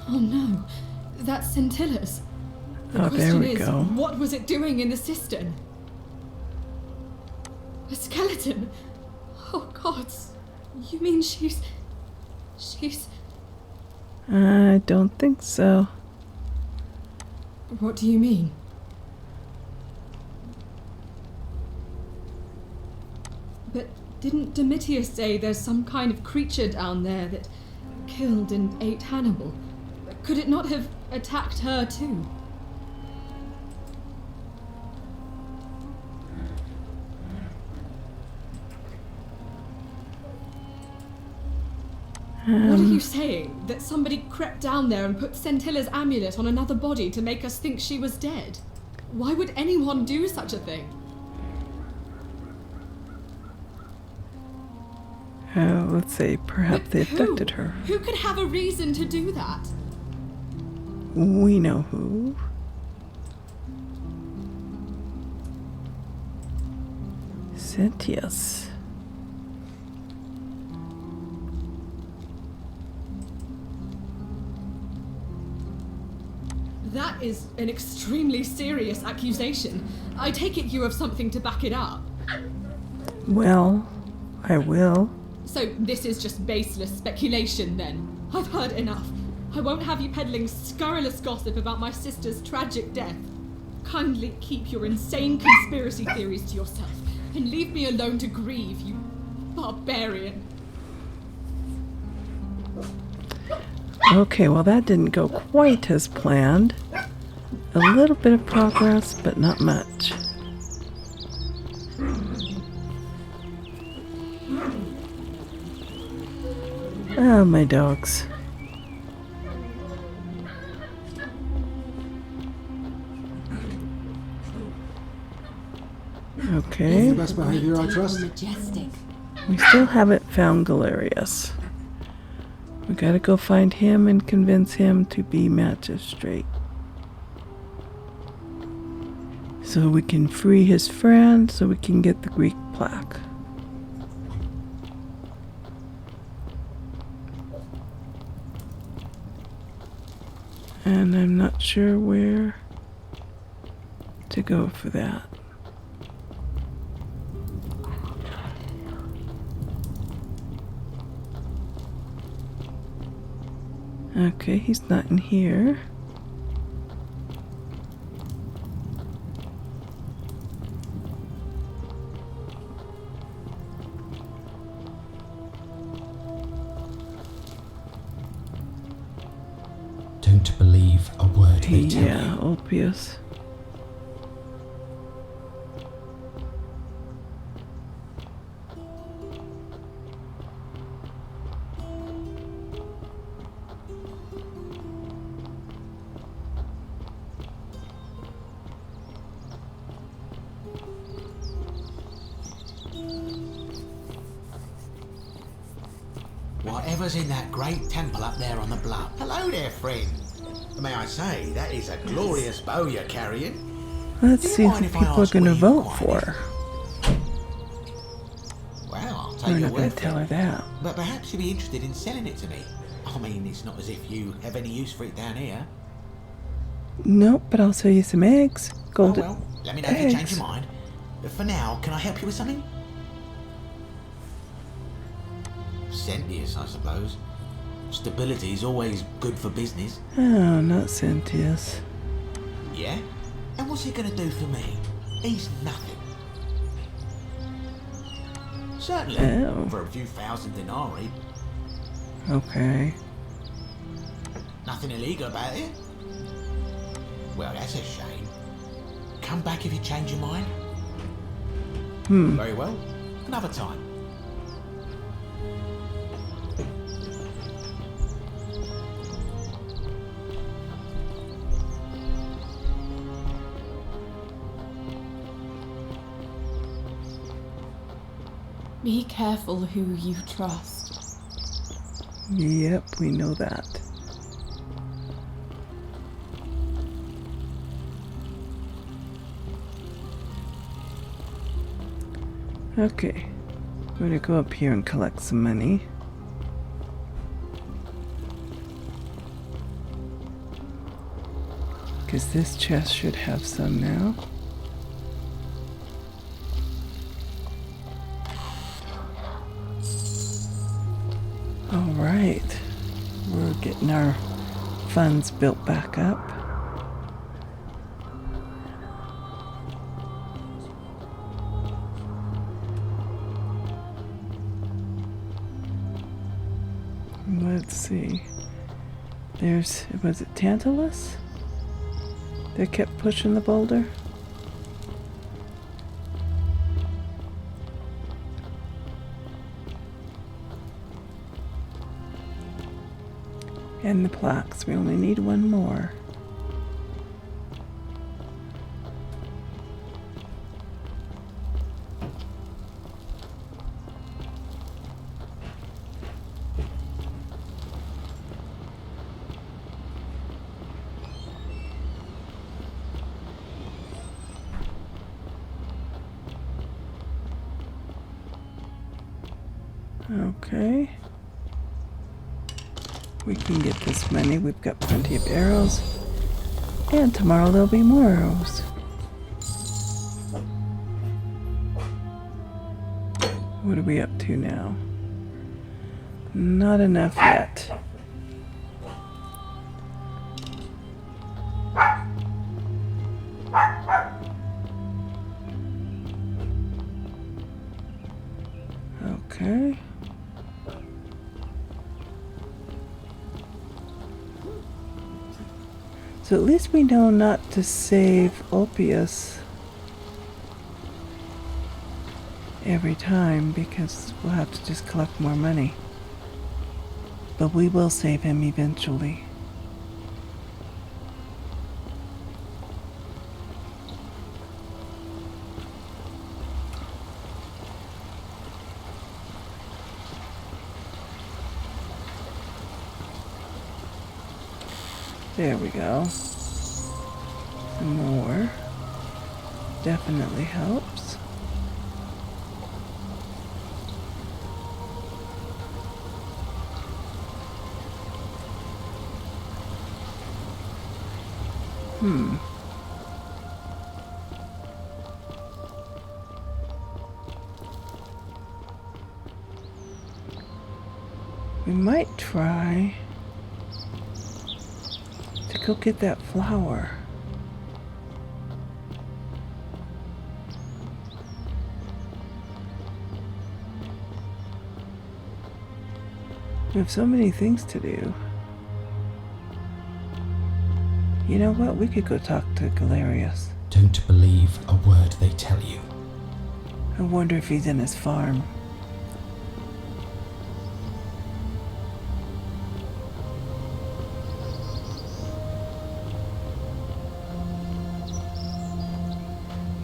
Oh no, that's Scintilla's. The Oh, there question we is, go. what was it doing in the cistern? A skeleton? Oh gods, you mean she's... I don't think so. What do you mean? But didn't Domitius say there's some kind of creature down there that killed and ate Hannibal? Could it not have attacked her too? What are you saying? That somebody crept down there and put Scintilla's amulet on another body to make us think she was dead? Why would anyone do such a thing? Let's say perhaps they abducted her. Who could have a reason to do that? We know who. Sentius. That is an extremely serious accusation. I take it you have something to back it up. Well, I will. So this is just baseless speculation then? I've heard enough. I won't have you peddling scurrilous gossip about my sister's tragic death. Kindly keep your insane conspiracy theories to yourself and leave me alone to grieve, you barbarian. Okay, well that didn't go quite as planned. A little bit of progress, but not much. Oh, my dogs. Okay. The best behavior, I trust. Majestic. We still haven't found Galerius. We gotta go find him and convince him to be magistrate. So we can free his friend, so we can get the Greek plaque. And I'm not sure where to go for that. Okay, he's not in here. Don't believe a word they tell you. Yeah, Ulpius. Whatever's in that great temple up there on the bluff. Hello there, friend. May I say, that is a glorious bow you're carrying. Let's see who people are going to vote for. Well, I'll We're take your not going word to for tell her it. that. But perhaps you'd be interested in selling it to me. I mean, it's not as if you have any use for it down here. Nope, but I'll sell you some eggs. Golden Oh well, let me know if you change your mind. But for now, can I help you with something? Sentius, I suppose. Stability is always good for business. Oh, not Sentius. Yeah? And what's he going to do for me? He's nothing. Certainly, Oh. for a few thousand denarii. Okay. Nothing illegal about it. Well, that's a shame. Come back if you change your mind. Very well. Another time. Be careful who you trust. Yep, we know that. Okay, we're gonna go up here and collect some money. Because this chest should have some now. Alright, we're getting our funds built back up. Let's see. Was it Tantalus that kept pushing the boulder? And the plaques. We only need one more. Okay. We can get this many. We've got plenty of arrows. And tomorrow there'll be more arrows. What are we up to now? Not enough yet. Okay. So at least we know not to save Ulpius every time, because we'll have to just collect more money. But we will save him eventually. There we go. Some more. Definitely helps. We might try to go get that flower. We have so many things to do. You know what? We could go talk to Galerius. Don't believe a word they tell you. I wonder if he's in his farm.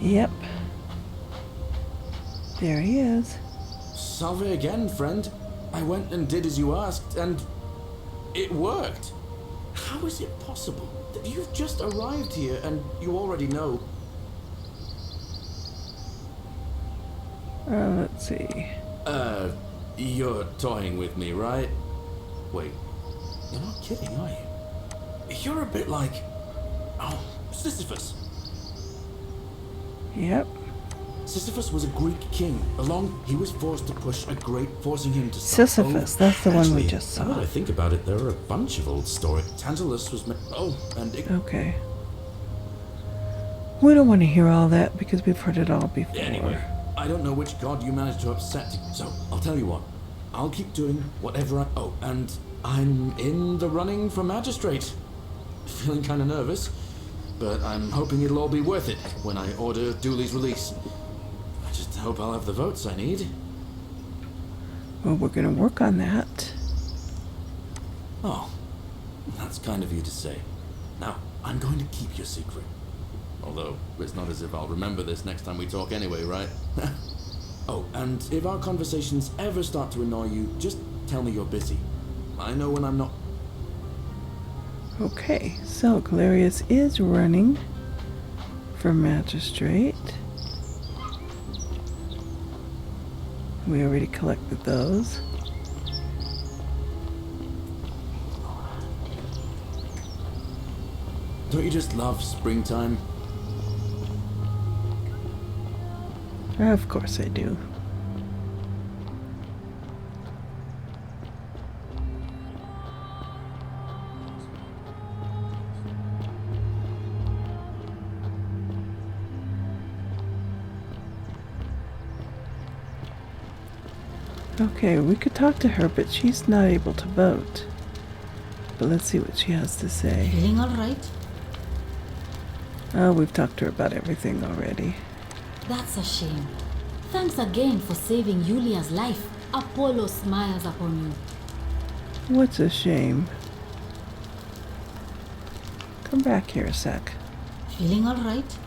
Yep. There he is. Salve again, friend. I went and did as you asked, and it worked. How is it possible that you've just arrived here and you already know? Let's see. You're toying with me, right? Wait, you're not kidding, are you? You're a bit like... Oh, Sisyphus. Yep. Sisyphus was a Greek king. He was forced to push a great, forcing him to stop. Sisyphus, that's the one we just saw. Now that I think about it, there are a bunch of old stories. Tantalus was... Okay. We don't want to hear all that because we've heard it all before. Anyway, I don't know which god you managed to upset, so I'll tell you what. I'll keep doing whatever I... Oh, and I'm in the running for magistrate. Feeling kind of nervous, but I'm hoping it'll all be worth it when I order Dooley's release. I just hope I'll have the votes I need. Well, we're going to work on that. Oh, that's kind of you to say. Now, I'm going to keep your secret. Although, it's not as if I'll remember this next time we talk anyway, right? Oh, and if our conversations ever start to annoy you, just tell me you're busy. I know when I'm not. Okay, so Galerius is running for magistrate. We already collected those. Don't you just love springtime? Of course I do. Okay, we could talk to her, but she's not able to vote. But let's see what she has to say. Feeling alright? Oh, we've talked to her about everything already. That's a shame. Thanks again for saving Yulia's life. Apollo smiles upon you. What's a shame? Come back here a sec. Feeling alright?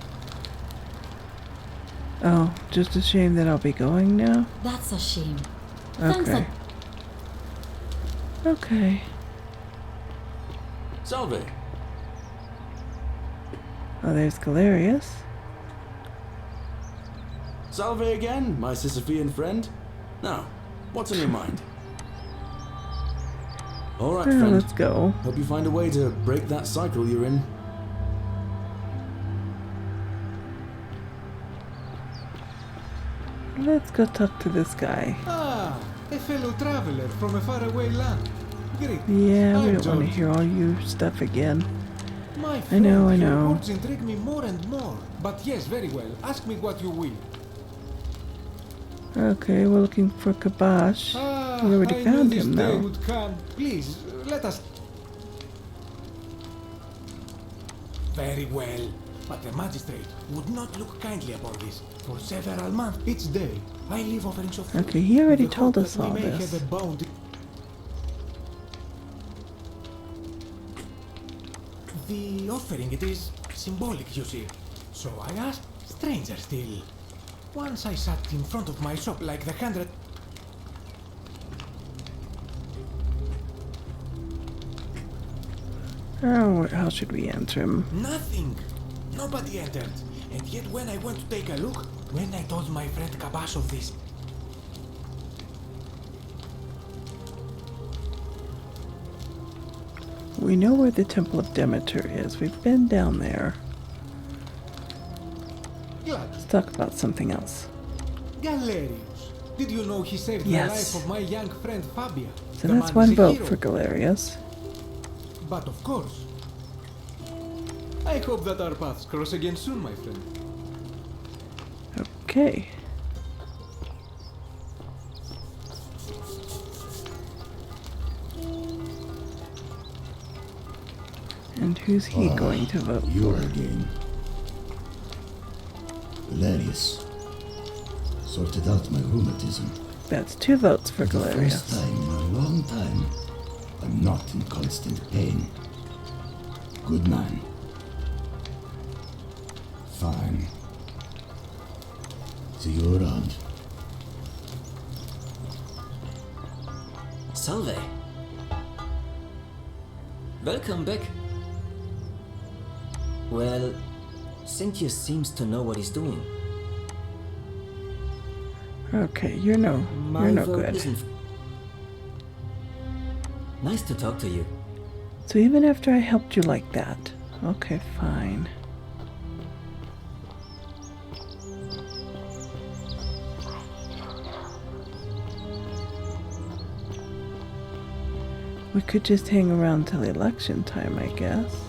Oh, just a shame that I'll be going now? That's a shame. Okay. Okay. Salve! Oh, there's Galerius. Salve again, my Sisyphean friend. Now, what's on your mind? Alright, friend. Let's go. Hope you find a way to break that cycle you're in. Let's go talk to this guy. Ah, a fellow traveler from a faraway land. Great. Yeah, we I'm don't want to George. hear all your stuff again. My I friend, know. your words intrigue me more and more. But yes, very well. Ask me what you will. Okay, we're looking for Kabash. Ah, We already I found knew this him, day though. would come. Please, let us. Very well. But the magistrate would not look kindly upon this. For several months, each day, I live offerings of food. Okay, he already with the told hope us that we all may this. have a bound. The offering, it is symbolic, you see. So I asked, stranger still. Once I sat in front of my shop like the 100. Oh, how should we answer him? Nothing. Nobody entered. And yet when I went to take a look, when I told my friend Kabash of this, We know where the Temple of Demeter is. We've been down there. Let's talk about something else. Galerius. Did you know he saved Yes. the life of my young friend Fabia? So The that's man is one a vote hero. for Galerius. But of course. I hope that our paths cross again soon, my friend. Okay. And who's he going to vote You're for? again. Galerius. Sorted out my rheumatism. That's 2 votes for For the first Galerius. time in a long time, I'm not in constant pain. Good man. Fine. See you around. Salve. Welcome back. Well, Cynthius seems to know what he's doing. Okay, you're no vote good. isn't. Nice to talk to you. So even after I helped you like that, okay, fine. We could just hang around till election time, I guess.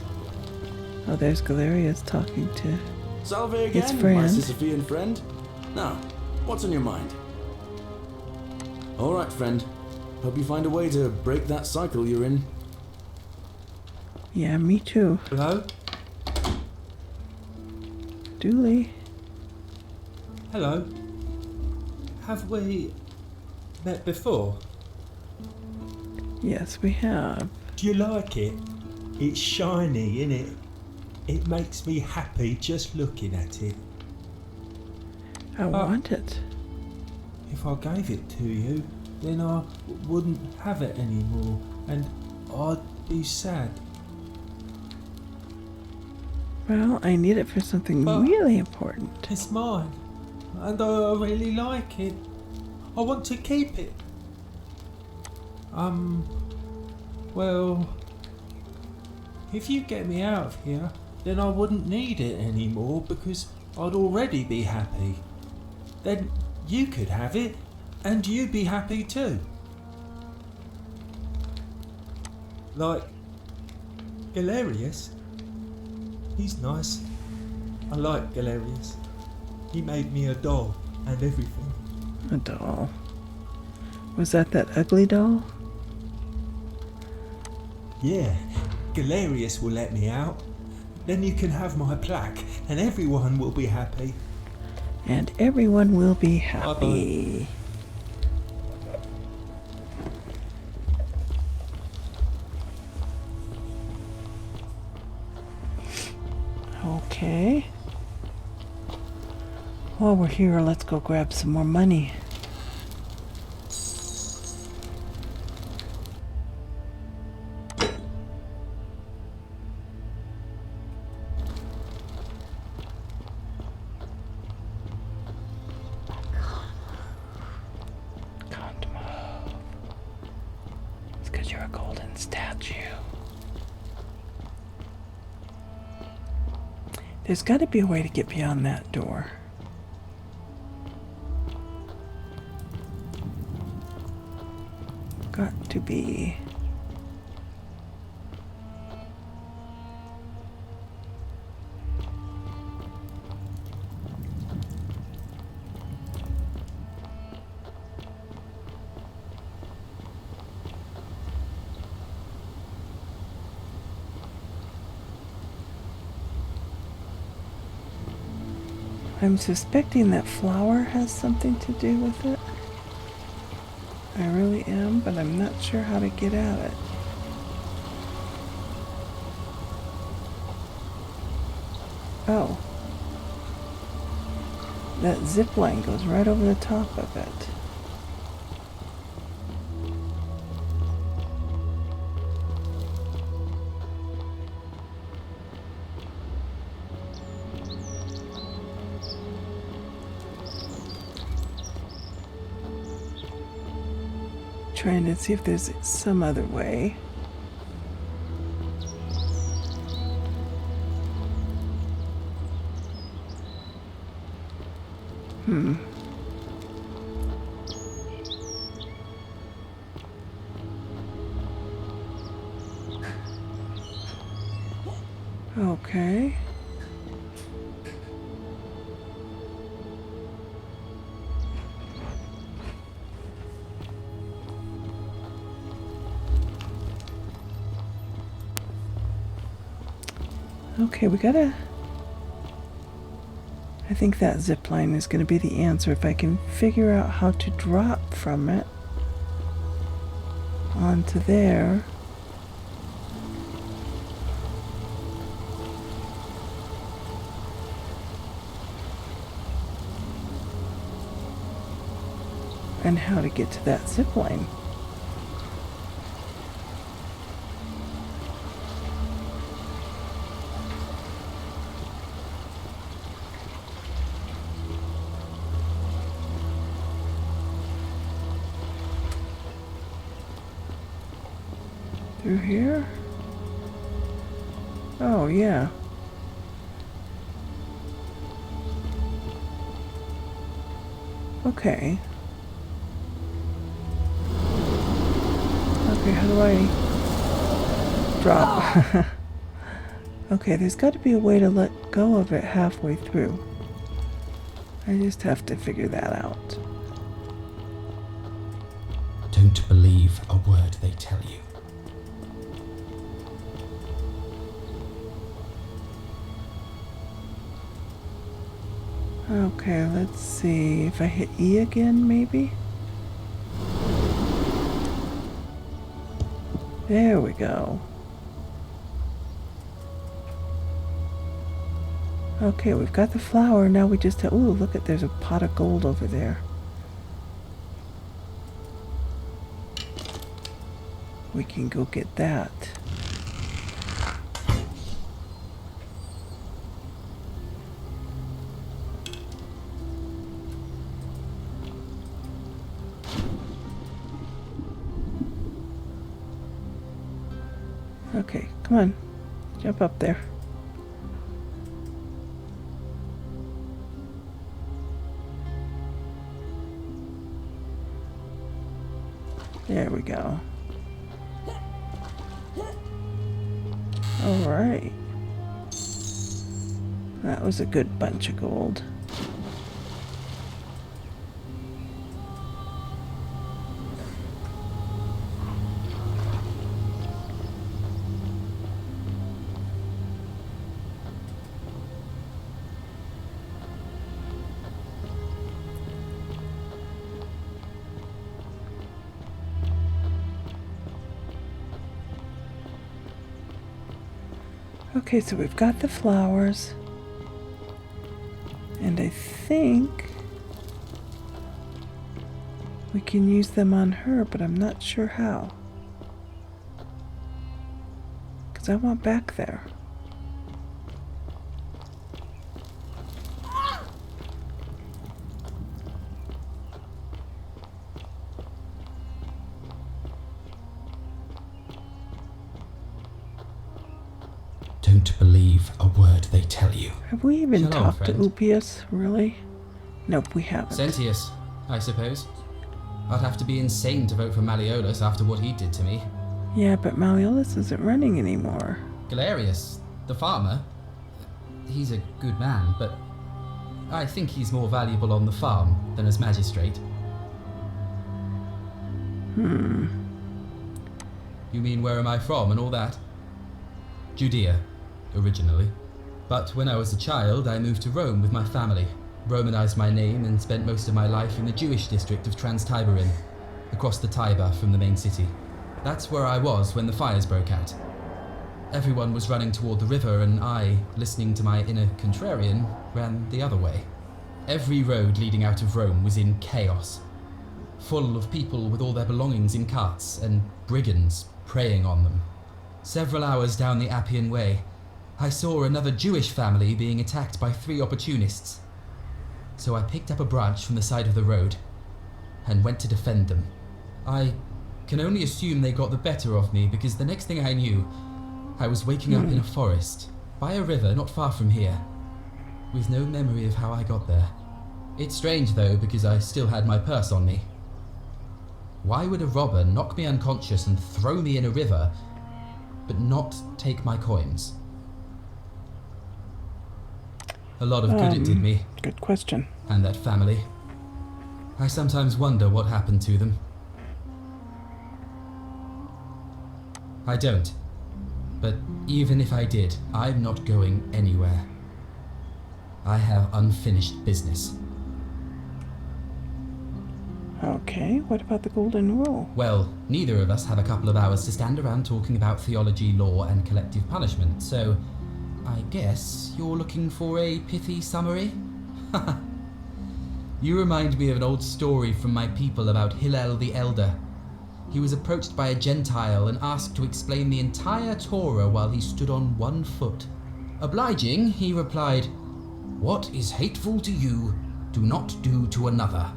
Oh, there's Galerius talking to Salve his again, my friend. Sisyphean friend. Now, what's on your mind? Alright, friend. Hope you find a way to break that cycle you're in. Yeah, me too. Hello? Dooley. Hello? Have we met before? Yes, we have. Do you like it? It's shiny, innit? It makes me happy just looking at it. I want it. if I gave it to you, then I wouldn't have it anymore, and I'd be sad. Well, I need it for something But really important. It's mine, and I really like it. I want to keep it. Well, if you get me out of here, then I wouldn't need it anymore because I'd already be happy. Then you could have it, and you'd be happy too. Like Galerius. He's nice. I like Galerius. He made me a doll and everything. A doll. Was that ugly doll? Yeah, Galerius will let me out. Then you can have my plaque and everyone will be happy. And everyone will be happy. Okay. While we're here, let's go grab some more money. Can't move. It's because you're a golden statue. There's got to be a way to get beyond that door. Got to be. I'm suspecting that flower has something to do with it. I really am, but I'm not sure how to get at it. Oh. That zip line goes right over the top of it. Trying to see if there's some other way. Okay. Okay, we gotta... I think that zip line is gonna be the answer if I can figure out how to drop from it onto there. And how to get to that zip line. Through here? Oh, yeah. Okay. Okay, how do I drop? Okay, there's got to be a way to let go of it halfway through. I just have to figure that out. Don't believe a word they tell you. Okay, let's see if I hit E again, maybe? There we go. Okay, we've got the flower, now we just have... Ooh, look at, there's a pot of gold over there. we can go get that. Okay, come on. Jump up there. There we go. All right. That was a good bunch of gold. Okay, so we've got the flowers, and I think we can use them on her, but I'm not sure how, because I want back there. Don't believe a word they tell you. Have we even Shalom, talked friend. to Upius, really? Nope, we haven't. Sentius, I suppose. I'd have to be insane to vote for Malleolus after what he did to me. Yeah, but Malleolus isn't running anymore. Galerius, the farmer, he's a good man, but I think he's more valuable on the farm than as magistrate. Hmm. You mean where am I from and all that? Judea, originally. But when I was a child, I moved to Rome with my family, Romanized my name and spent most of my life in the Jewish district of Trans-Tiberin, across the Tiber from the main city. That's where I was when the fires broke out. Everyone was running toward the river and I, listening to my inner contrarian, ran the other way. Every road leading out of Rome was in chaos, full of people with all their belongings in carts and brigands preying on them. Several hours down the Appian Way, I saw another Jewish family being attacked by 3 opportunists. So I picked up a branch from the side of the road and went to defend them. I can only assume they got the better of me because the next thing I knew, I was waking up in a forest, by a river not far from here, with no memory of how I got there. It's strange though because I still had my purse on me. Why would a robber knock me unconscious and throw me in a river, but not take my coins? A lot of good it did me. Good question. And that family. I sometimes wonder what happened to them. I don't. But even if I did, I'm not going anywhere. I have unfinished business. Okay, what about the golden rule? Well, neither of us have a couple of hours to stand around talking about theology, law, and collective punishment, so I guess you're looking for a pithy summary? You remind me of an old story from my people about Hillel the Elder. He was approached by a Gentile and asked to explain the entire Torah while he stood on one foot. Obliging, he replied, "What is hateful to you, do not do to another.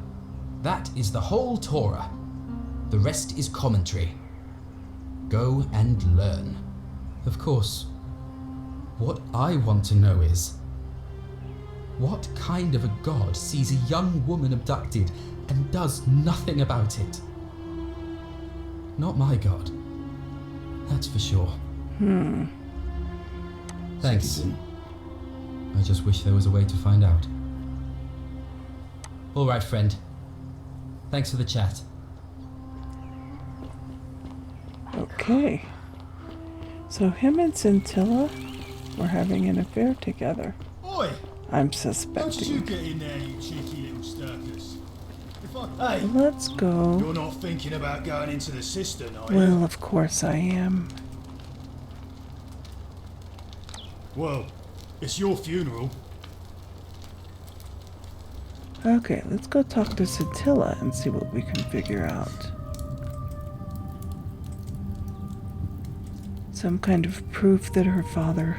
That is the whole Torah. The rest is commentary. Go and learn." Of course, what I want to know is, what kind of a god sees a young woman abducted and does nothing about it? Not my god. That's for sure. Thanks. Citizen. I just wish there was a way to find out. All right, friend. Thanks for the chat. Okay. So him and Scintilla were having an affair together. Oi! I'm Don't you suspecting. get in there, you cheeky little stirkers. Hey, Let's go. you're not thinking about going into the cistern, are you? Well, of course I am. Well, it's your funeral. Okay, let's go talk to Scintilla and see what we can figure out. Some kind of proof that her father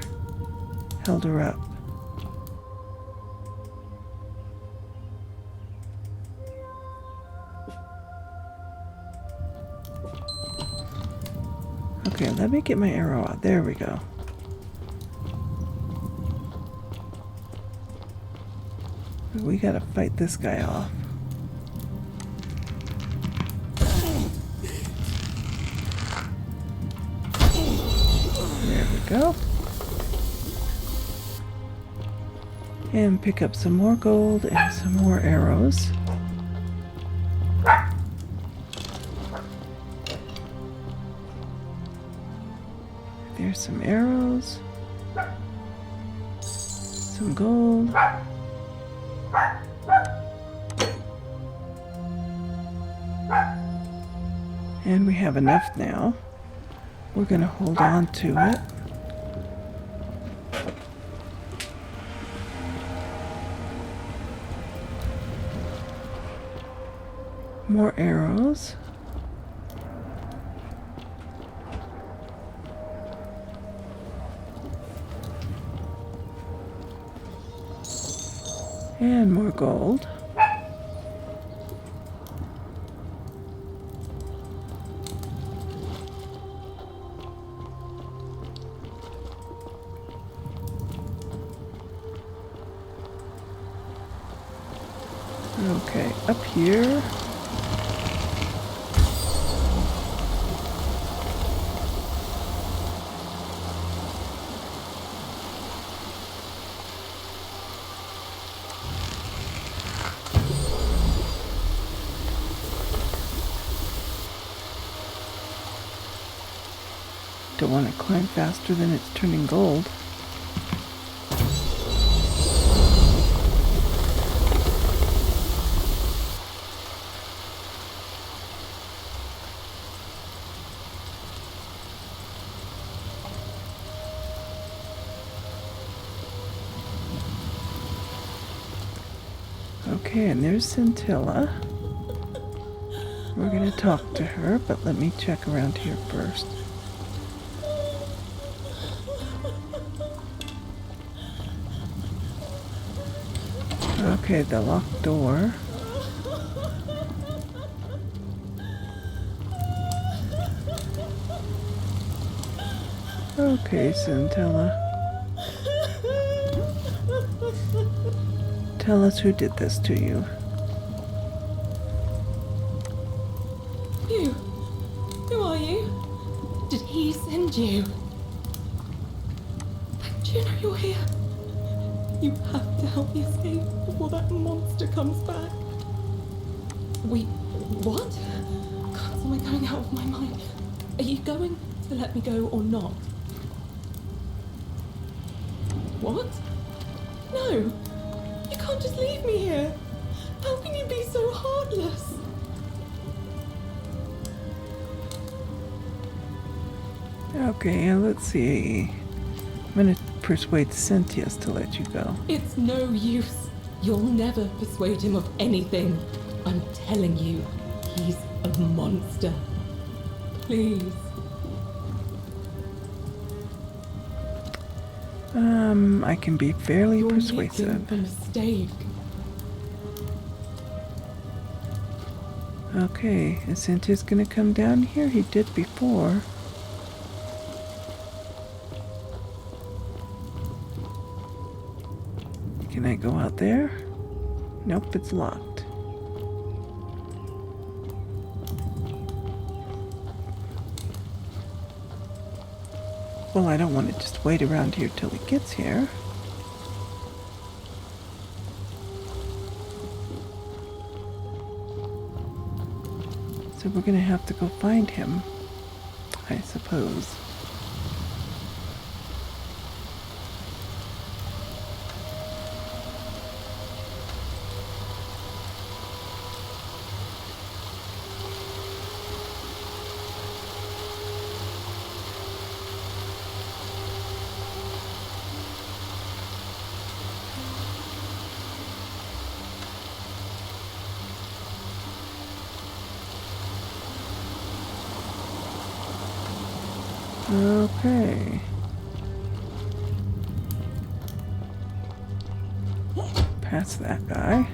held her up. Okay, let me get my arrow out. There we go. We gotta fight this guy off. There we go. And pick up some more gold and some more arrows. There's some arrows. Some gold. And we have enough now. We're going to hold on to it. More arrows. And more gold. Okay, up here. Don't want to climb faster than it's turning gold. Okay, and there's Scintilla. We're going to talk to her, but let me check around here first. Okay, the locked door. Okay, Scintilla. Tell us who did this to you. You? Who are you? Did he send you? Do you know you're here? You have to help me escape before that monster comes back. Wait, what? God, am I going out of my mind? Are you going to let me go or not? What? No! You can't just leave me here! How can you be so heartless? Okay, let's see. I'm gonna persuade Cynthius to let you go. It's no use. You'll never persuade him of anything. I'm telling you, he's a monster. Please. I can be fairly persuasive. You're making a mistake. Okay, is Cynthius gonna come down here? He did before. Can I go out there? Nope, it's locked. Well, I don't want to just wait around here till he gets here. So we're gonna have to go find him, I suppose. Okay. Past that guy.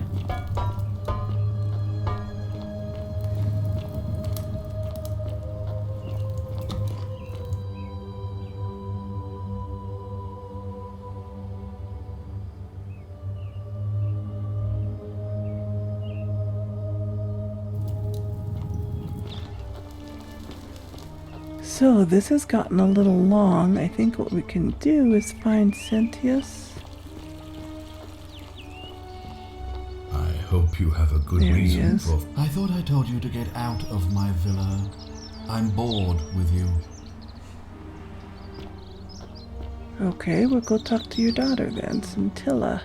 So this has gotten a little long. I think what we can do is find Centius. I hope you have a good There he reason is. for... I thought I told you to get out of my villa. I'm bored with you. Okay, we'll go talk to your daughter then, Scintilla.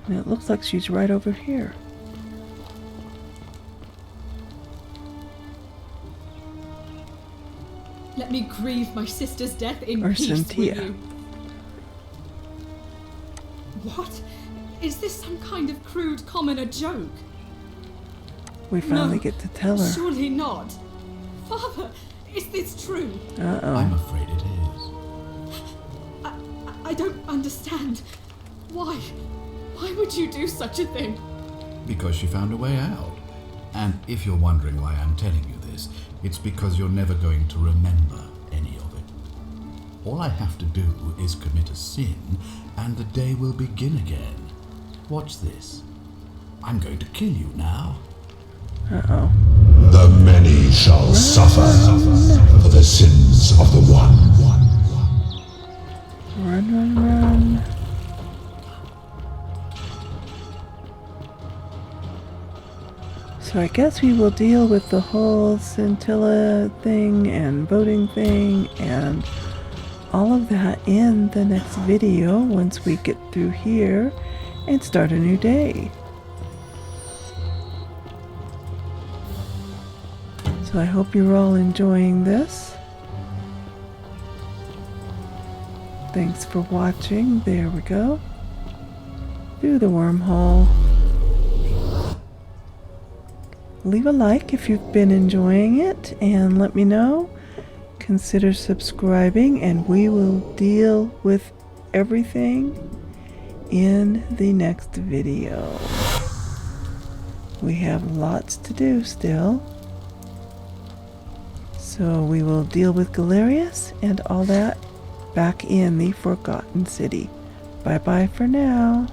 And it looks like she's right over here. Let me grieve my sister's death in Or peace, will Cynthia. you? What? Is this some kind of crude commoner joke? We finally No, get to tell her. Surely not. Father, is this true? Uh-oh. I'm afraid it is. I don't understand. Why? Why would you do such a thing? Because she found a way out. And if you're wondering why I'm telling you this, it's because you're never going to remember any of it. All I have to do is commit a sin, and the day will begin again. Watch this. I'm going to kill you now. Uh-oh. The many shall suffer for the sins of the one. Run, run, run. So I guess we will deal with the whole Scintilla thing and voting thing and all of that in the next video once we get through here and start a new day. So I hope you're all enjoying this. Thanks for watching. There we go. Through the wormhole. Leave a like if you've been enjoying it and let me know. Consider subscribing and we will deal with everything in the next video. We have lots to do still. So we will deal with Galerius and all that back in the Forgotten City. Bye bye for now.